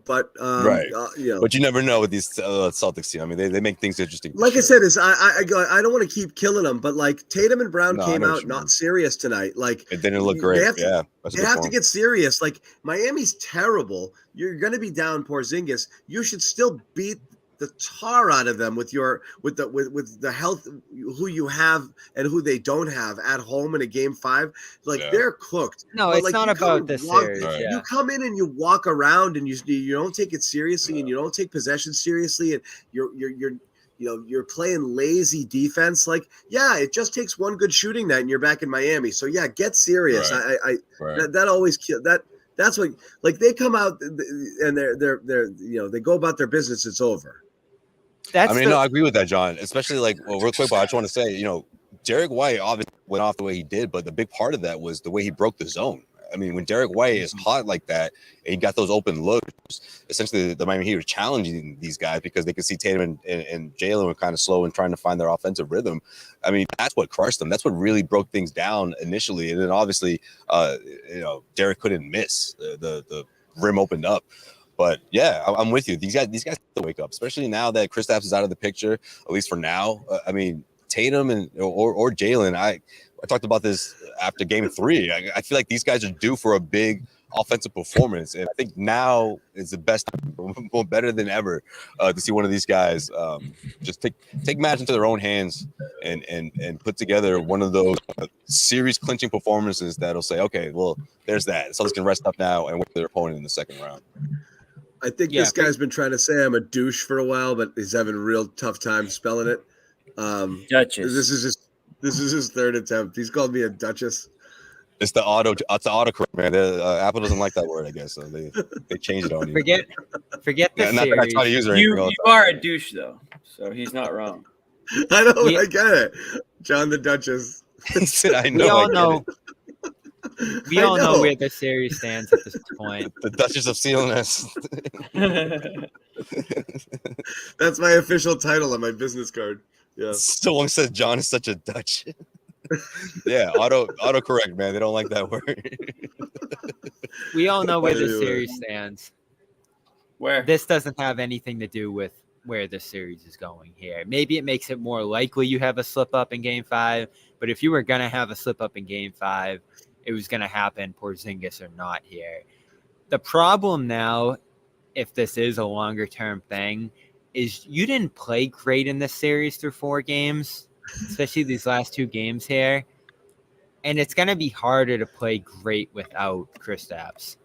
But right. You know. But you never know with these Celtics team. I mean, they make things interesting. Like I said, I don't want to keep killing them, but like Tatum and Brown came out not serious tonight. Like it didn't look great. They have to get serious. Like Miami's terrible. You're going to be down Porzingis. You should still beat the tar out of them with the health who you have and who they don't have at home in a game 5. Like they're cooked. No, it's like, not about this series. Right. You come in and you walk around and you don't take it seriously and you don't take possession seriously and you're playing lazy defense. Like, yeah, it just takes one good shooting night and you're back in Miami. So yeah, get serious. Right. That always kills that. That's what, like, they come out and they're you know, they go about their business. It's over. I agree with that, John. Especially real quick, but I just want to say, you know, Derrick White obviously went off the way he did, but the big part of that was the way he broke the zone. I mean, when Derrick White is hot like that, and he got those open looks, essentially the Miami Heat were challenging these guys because they could see Tatum and Jalen were kind of slow and trying to find their offensive rhythm. I mean, that's what crushed them. That's what really broke things down initially. And then obviously, Derrick couldn't miss. The rim opened up. But yeah, I'm with you. These guys have to wake up, especially now that Kristaps is out of the picture, at least for now. I mean, Tatum or Jalen, I talked about this after game 3. I feel like these guys are due for a big offensive performance. And I think now is the best, better than ever, to see one of these guys just take matters into their own hands and put together one of those series clinching performances that'll say, okay, well, there's that. So let's can rest up now and wait for their opponent in the second round. I think this guy's been trying to say I'm a douche for a while, but he's having a real tough time spelling it. Duchess. This is his third attempt. He's called me a Duchess. It's the autocorrect, man. Apple doesn't like that word, I guess. So they changed it on you. Forget the Not that I try to series. use it or anything You else. are a douche though, so he's not wrong. I know, We- I get it. John the Duchess. He said, I We know. all I get know. it. We all know where the series stands at this point. The Duchess of CLNS. That's my official title on my business card. Yeah. Someone said John is such a Dutch. Yeah, autocorrect, man. They don't like that word. We all know where the Anyway. series stands. Where? This doesn't have anything to do with where the series is going here. Maybe it makes it more likely you have a slip up in game 5, but if you were going to have a slip up in game 5, it was going to happen, Porzingis or not here. The problem now, if this is a longer term thing, is you didn't play great in this series through 4 games, especially these last 2 games here. And it's going to be harder to play great without Kristaps.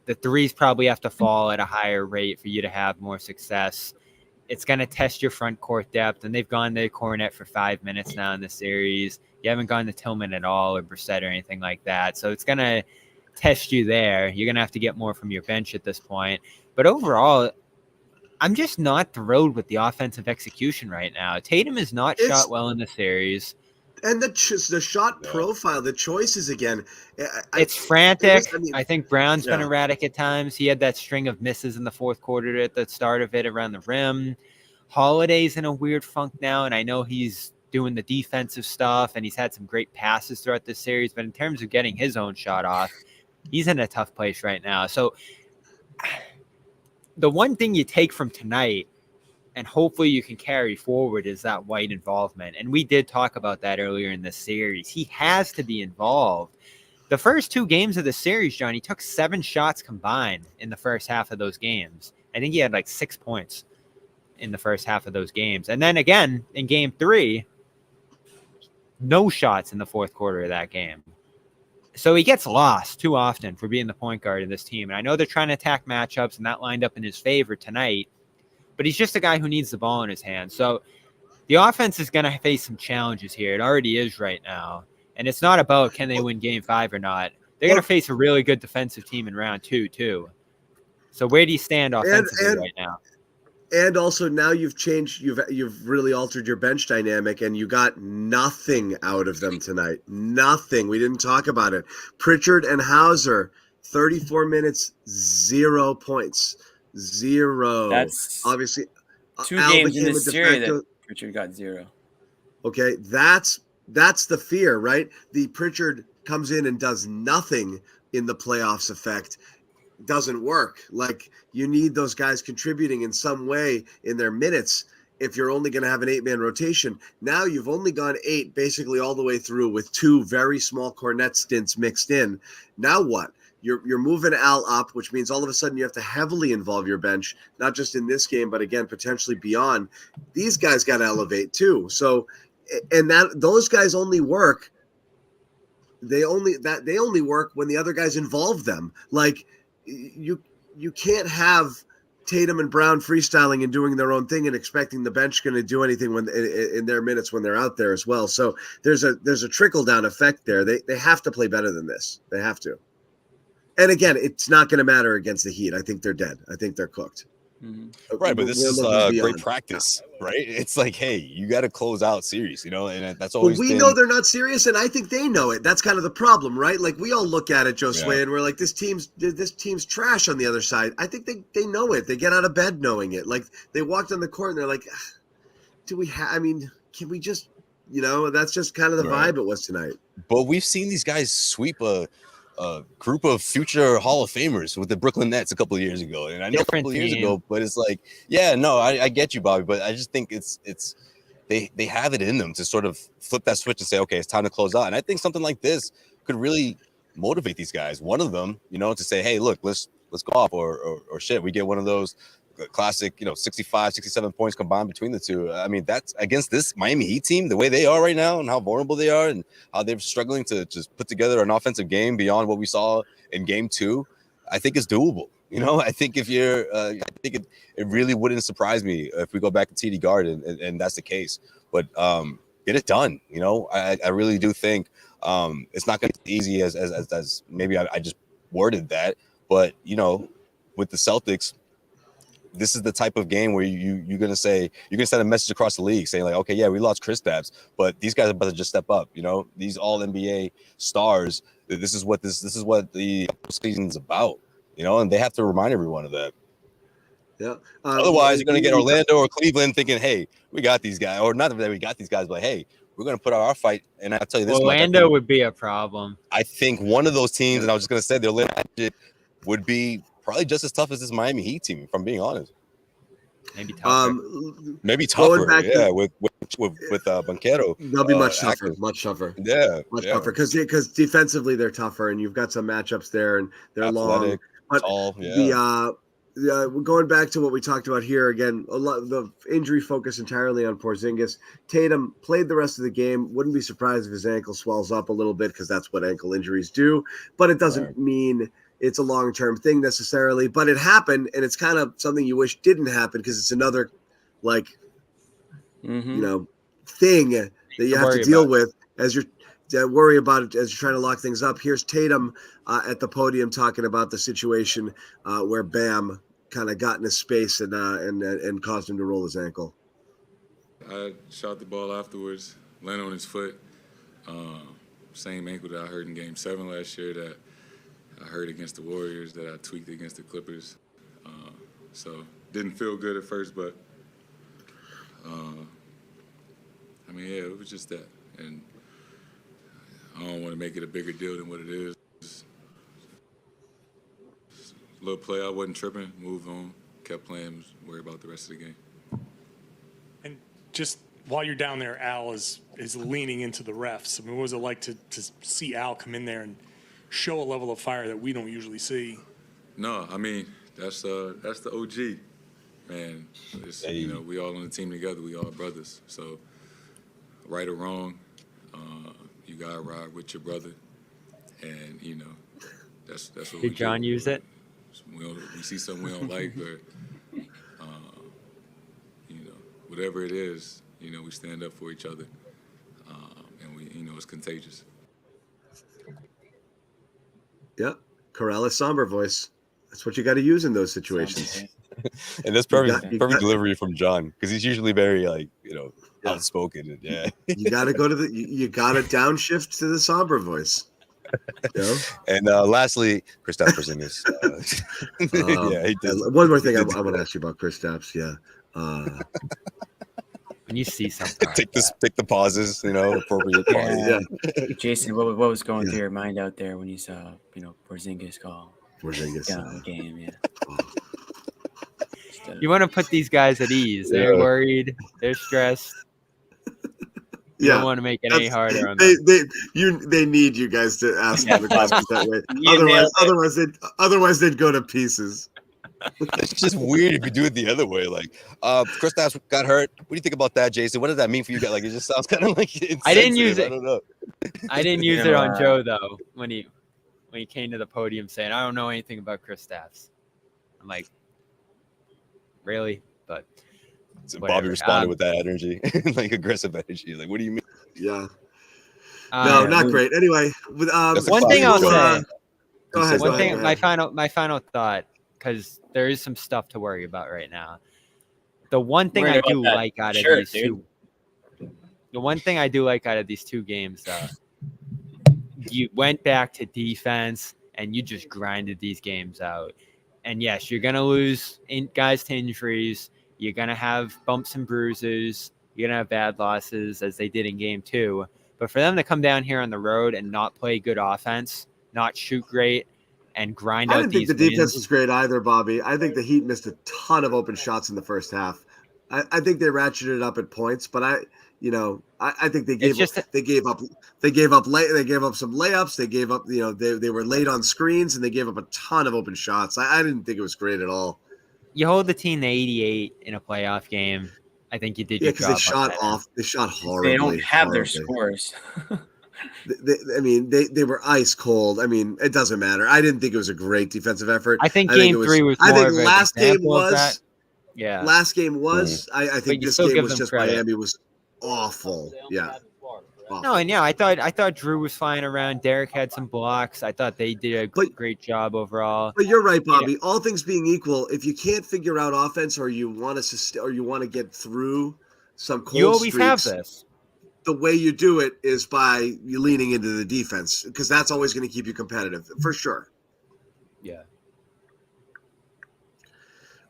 The threes probably have to fall at a higher rate for you to have more success. It's going to test your front court depth, and they've gone to Cornet for 5 minutes now in the series. You haven't gone to Tillman at all or Brissett or anything like that. So it's going to test you there. You're going to have to get more from your bench at this point. But overall, I'm just not thrilled with the offensive execution right now. Tatum has not shot well in the series. And the shot profile, the choices again. It's frantic. I mean, I think Brown's been yeah. erratic at times. He had that string of misses in the fourth quarter at the start of it around the rim. Holiday's in a weird funk now, and I know he's doing the defensive stuff, and he's had some great passes throughout this series. But in terms of getting his own shot off, he's in a tough place right now. So the one thing you take from tonight, and hopefully you can carry forward, is that White involvement. And we did talk about that earlier in the series. He has to be involved. The first 2 games of the series, John, he took 7 shots combined in the first half of those games. I think he had like 6 points in the first half of those games. And then again, in game 3, no shots in the fourth quarter of that game. So he gets lost too often for being the point guard of this team. And I know they're trying to attack matchups, and that lined up in his favor tonight. But he's just a guy who needs the ball in his hand. So the offense is going to face some challenges here. It already is right now. And it's not about can they win game 5 or not. They're going to face a really good defensive team in round 2, too. So where do you stand offensively right now? And also now you've changed, you've really altered your bench dynamic, and you got nothing out of them tonight. Nothing. We didn't talk about it. Pritchard and Hauser, 34 minutes, 0 points. 0. That's obviously 2 Al games in became this a series de facto- that Richard got 0. Okay, that's the fear, right? The Pritchard comes in and does nothing in the playoffs effect. Doesn't work. Like, you need those guys contributing in some way in their minutes if you're only going to have an 8-man rotation. Now you've only gone 8 basically all the way through with 2 very small Cornet stints mixed in. Now what? You're moving Al up, which means all of a sudden you have to heavily involve your bench, not just in this game, but again, potentially beyond. These guys got to elevate too. So, and those guys only work. They only work when the other guys involve them. Like, you can't have Tatum and Brown freestyling and doing their own thing and expecting the bench going to do anything when in their minutes when they're out there as well. So there's a trickle down effect there. They have to play better than this. They have to. And again, it's not going to matter against the Heat. I think they're dead. I think they're cooked. Mm-hmm. Right, but this is great practice, right? It's like, hey, you got to close out series, and that's always. Well, we know they're not serious, and I think they know it. That's kind of the problem, right? Like, we all look at it, Josue, and we're like, this team's trash on the other side. I think they know it. They get out of bed knowing it. Like, they walked on the court and they're like, can we just, that's just kind of the vibe it was tonight. But we've seen these guys sweep a group of future Hall of Famers with the Brooklyn Nets a couple of years ago, and I know a couple of years ago, but it's like, I get you, Bobby, but I just think it's they have it in them to sort of flip that switch and say, okay, it's time to close out. And I think something like this could really motivate these guys. One of them, to say, hey, look, let's go off, or shit, we get one of those classic, 65, 67 points combined between the two. I mean, that's against this Miami Heat team, the way they are right now and how vulnerable they are and how they're struggling to just put together an offensive game beyond what we saw in game 2. I think it's doable. I think if you're, I think it really wouldn't surprise me if we go back to TD Garden and that's the case. But get it done. You know, I really do think it's not going to be easy as maybe I just worded that, but you know, with the Celtics, this is the type of game where you're gonna send a message across the league saying like, okay, yeah, we lost Kristaps, but these guys are about to just step up. You know, these all NBA stars. This is what the season's about. You know, and they have to remind everyone of that. Yeah. Otherwise, you're gonna get Orlando or Cleveland thinking, hey, we got these guys, or not that we got these guys, but hey, we're gonna put out our fight. And I'll tell you this: Orlando would be a problem. I think one of those teams, and I was just gonna say the Orlando would be probably just as tough as this Miami Heat team, if I'm being honest. Maybe tougher. Maybe tougher, yeah. With Banchero, they'll be much tougher, much tougher. Yeah, much tougher because defensively they're tougher, and you've got some matchups there, and they're athletic, long. But tall, yeah. Going back to what we talked about here again, a lot the injury focus entirely on Porzingis. Tatum played the rest of the game. Wouldn't be surprised if his ankle swells up a little bit because that's what ankle injuries do. But it doesn't mean it's a long-term thing necessarily, but it happened, and it's kind of something you wish didn't happen because it's another, like, you know, thing that you have to deal with as you're worry about it as you're trying to lock things up. Here's Tatum at the podium talking about the situation where Bam kind of got in his space and caused him to roll his ankle. I shot the ball afterwards, landed on his foot. Same ankle that I hurt in Game 7 last year that I hurt against the Warriors, that I tweaked against the Clippers. So didn't feel good at first, but I mean, yeah, it was just that. And I don't want to make it a bigger deal than what it is. Little play, I wasn't tripping, moved on, kept playing, worried about the rest of the game. And just while you're down there, Al is leaning into the refs. I mean, what was it like to see Al come in there and show a level of fire that we don't usually see? No, I mean, that's the OG, man. You know, we all on the team together. We all brothers. So, right or wrong, you gotta ride with your brother, and you know, that's what. Did John use it? We see something we don't like, or you know, whatever it is, you know, we stand up for each other, and we, you know, it's contagious. Yeah, Corrales somber voice. That's what you got to use in those situations. And that's perfect delivery from John, because he's usually very, like, you know, outspoken. And, you got to go to you got to downshift to the somber voice. You know? And lastly, Kristaps Porzingis. One more thing I want to ask you about Kristaps. Yeah. When you see something, take the pauses, you know, appropriate pauses. Yeah. Jason, what was going through your mind out there when you saw, you know, Porzingis call down the game? Yeah. You want to put these guys at ease. They're worried. They're stressed. You don't want to make it any harder on them. They need you guys to ask them the questions that way. Otherwise they'd go to pieces. It's just weird if you do it the other way. Like, Kristaps got hurt. What do you think about that, Jason? What does that mean for you guys? Like, it just sounds kind of like insensitive. I didn't use it. I don't know. I didn't use it on Joe though when he came to the podium saying, "I don't know anything about Kristaps." I'm like, really? But so Bobby responded with that energy, like aggressive energy. Like, what do you mean? Yeah. No, not great. Anyway, one thing I'll say. Go ahead. One thing. My final thought, because there is some stuff to worry about right now. The one thing I do like out of these two. The one thing I do like out of these two games, you went back to defense and you just grinded these games out. And yes, you're gonna lose guys to injuries. You're going to have bumps and bruises. You're going to have bad losses as they did in game 2. But for them to come down here on the road and not play good offense, not shoot great, and grind out these wins. I didn't think the defense was great either, Bobby. I think the Heat missed a ton of open shots in the first half. I think they ratcheted it up at points, but I think they gave up some layups. They gave up, they were late on screens, and they gave up a ton of open shots. I didn't think it was great at all. You hold the team to 88 in a playoff game. I think you did your job. They shot horribly. They don't have their scores. They were ice cold. I mean, it doesn't matter. I didn't think it was a great defensive effort. I think game 3 was more of an last game was. Yeah. Last game was. I think this game was just Miami was. awful. Yeah. Awful. No, and yeah, I thought Drew was flying around. Derrick had some blocks. I thought they did a great job overall. But you're right, Bobby. All things being equal, if you can't figure out offense, or you want to get through some cold you always streaks, have this. the way you do it is by you leaning into the defense, because that's always going to keep you competitive for sure. Yeah.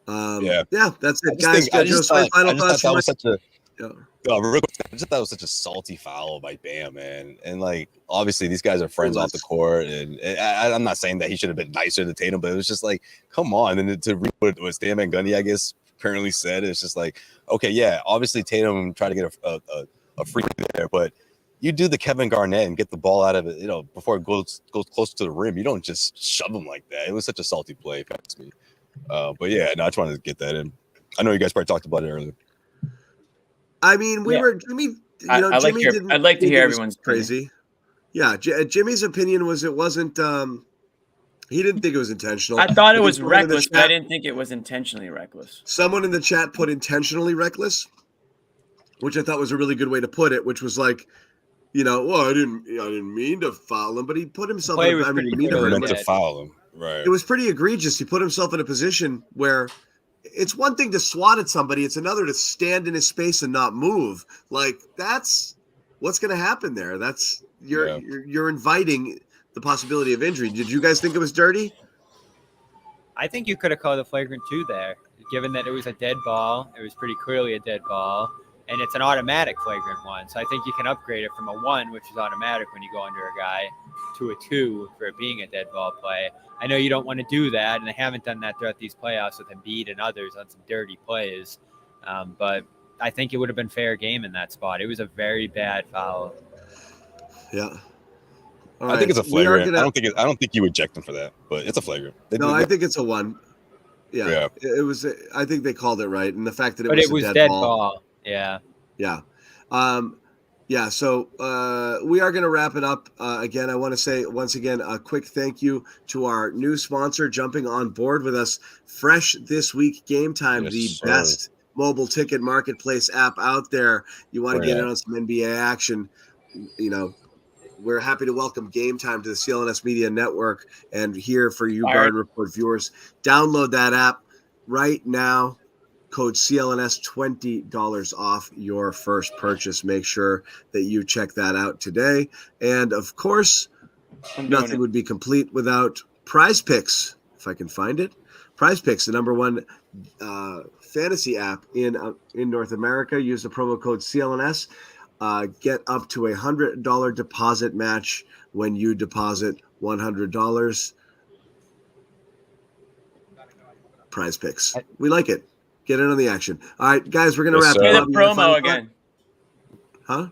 Yeah, that's it, I guys. just thought that was such a real quick, I just thought it was such a salty foul by Bam, man. And like, obviously, these guys are friends off the court, and I'm not saying that he should have been nicer to Tatum, but it was just like, come on. And to read what Stan Van Gundy, I guess, apparently said, it's just like, okay, yeah, obviously Tatum tried to get a free there, but you do the Kevin Garnett and get the ball out of it, before it goes close to the rim. You don't just shove him like that. It was such a salty play, if you ask me. But yeah, no, I just wanted to get that in. I know you guys probably talked about it earlier. I mean, Jimmy. I'd like to hear everyone's crazy. Yeah, Jimmy's opinion was it wasn't. He didn't think it was intentional. I thought it was reckless, but I didn't think it was intentionally reckless. Someone in the chat put intentionally reckless, which I thought was a really good way to put it. Which was like, well, I didn't mean to foul him, but he put himself. Meant to foul him. Right. It was pretty egregious. He put himself in a position where it's one thing to swat at somebody. It's another to stand in his space and not move. Like, that's what's going to happen there. That's you're inviting the possibility of injury. Did you guys think it was dirty? I think you could have called a flagrant 2 there, given that it was a dead ball. It was pretty clearly a dead ball, and it's an automatic flagrant 1. So I think you can upgrade it from a 1, which is automatic when you go under a guy, to a 2 for it being a dead ball play. I know you don't want to do that, and they haven't done that throughout these playoffs with Embiid and others on some dirty plays. But I think it would have been fair game in that spot. It was a very bad foul. Yeah. I think it's a flagrant. I don't think you eject him for that, but it's a flagrant. I think it's a 1. Yeah. It was. I think they called it right, and the fact that it was a dead ball. Yeah. Yeah. So we are going to wrap it up. Again, I want to say once again a quick thank you to our new sponsor jumping on board with us fresh this week. Game Time, best mobile ticket marketplace app out there. You want to get in on some NBA action? We're happy to welcome Game Time to the CLNS Media Network, and here for you Garden Report viewers, download that app right now. Code CLNS, $20 off your first purchase. Make sure that you check that out today. And of course, nothing would be complete without Prize Picks, if I can find it. Prize Picks, the number 1 fantasy app in North America. Use the promo code CLNS. Get up to $100 deposit match when you deposit $100. Prize Picks. We like it. Get in on the action. All right, guys, we're going to wrap it up. Play the promo again. Huh?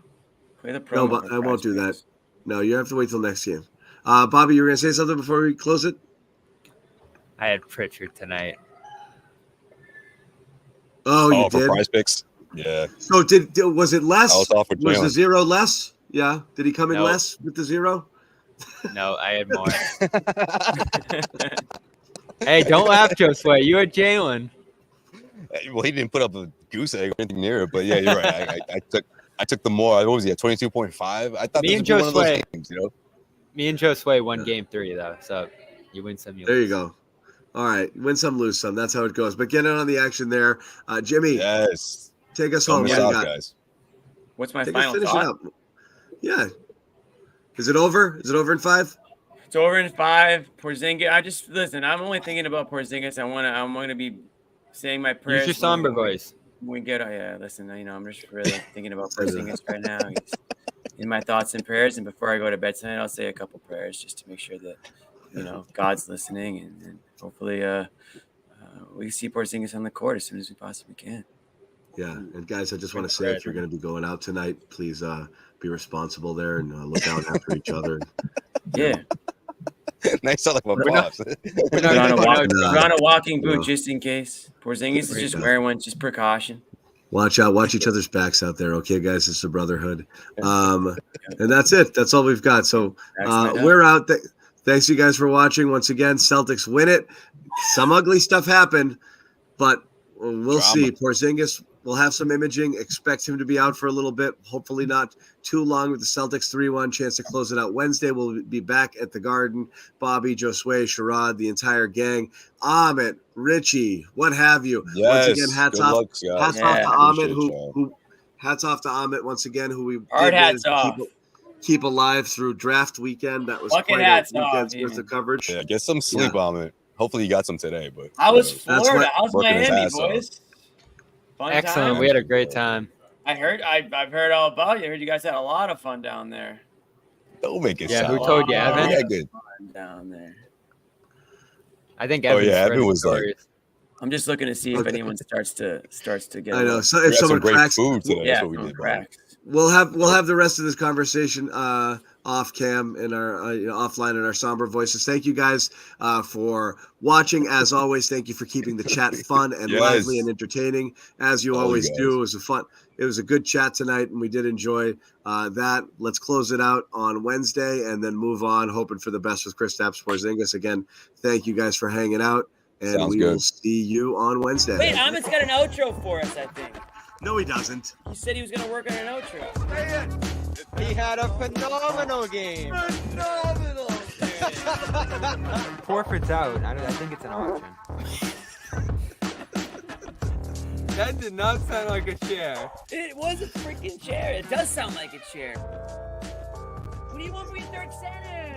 Play the promo. No, I won't do that. No, you have to wait till next game. Bobby, you were going to say something before we close it? I had Pritchard tonight. Oh, you did? For Prize Picks? Yeah. So was it less? Was the 0 less? Yeah. Did he come in less with the 0? No, I had more. Hey, don't laugh, Josue. You had Jalen. Well, he didn't put up a goose egg or anything near it, but yeah, you're right. I took the more. What was he at 22.5? I thought me this and would be one of those Josue, games, Me and Josue won game 3 though, so you win some. There you go. All right, win some, lose some. That's how it goes. But get in on the action there, Jimmy. Yes. Take us home. Guys. What's my final thought? Yeah. Is it over? Is it over in 5? It's over in 5. Porzingis. Listen. I'm only thinking about Porzingis. I'm going to be saying my prayers. Use your somber voice. We get. Listen. I'm just really thinking about Porzingis right now. He's in my thoughts and prayers. And before I go to bed tonight, I'll say a couple prayers just to make sure that God's listening, and hopefully we see Porzingis on the court as soon as we possibly can. Yeah, and guys, I just want to say, if you're going to be going out tonight, please be responsible there and look out after each other. Yeah. Nice sound like my boss. We're on a walking boot just in case. Porzingis is just wearing one, just precaution. Watch out. Watch each other's backs out there. Okay, guys, it's a brotherhood. And that's it. That's all we've got. So we're out. Thanks, you guys, for watching. Once again, Celtics win it. Some ugly stuff happened, but we'll see. Porzingis We'll have some imaging. Expect him to be out for a little bit. Hopefully not too long with the Celtics 3-1. Chance to close it out Wednesday. We'll be back at the Garden. Bobby, Josue, Sherrod, the entire gang. Ahmet, Richie, what have you. Yes. Once again, hats Good off. luck, Scott. Hats off to Ahmet, Appreciate y'all. who hats off to Ahmet once again, who we Hard did hats off. keep alive through draft weekend. That was Bucket quite hats a weekend's off, worth of coverage. Yeah, get some sleep on it. Hopefully you got some today. But I was That's Florida. what- I was working his Miami, ass off. boys. Fun Excellent. time. We had a great time. I've heard all about you. I heard you guys had a lot of fun down there. don't make it Yeah, sound who told you, like- Evan? Yeah, good. Fun down there. I think Oh, Evan's yeah, spreading Evan was like- stories. I'm just looking to see if Okay. anyone starts to get. I a know. little- So We if had some someone great cracks, food today. yeah, That's what we did. Bro. cracks. we'll have the rest of this conversation off cam in our offline in our somber voices. Thank you guys for watching. As always, thank you for keeping the chat fun and Yes. lively and entertaining, as you All you always guys. do. It was a good chat tonight, and we did enjoy that. Let's close it out on Wednesday and then move on, hoping for the best with Kristaps Porzingis. Again, thank you guys for hanging out, and Sounds we good. will see you on Wednesday. Wait, Ahmet's got an outro for us, I think. No, he doesn't. He said he was going to work on an outro. He had a phenomenal game. Forfeit's out. I think it's an auction. That did not sound like a chair. It was a freaking chair. It does sound like a chair. What do you want for your third center?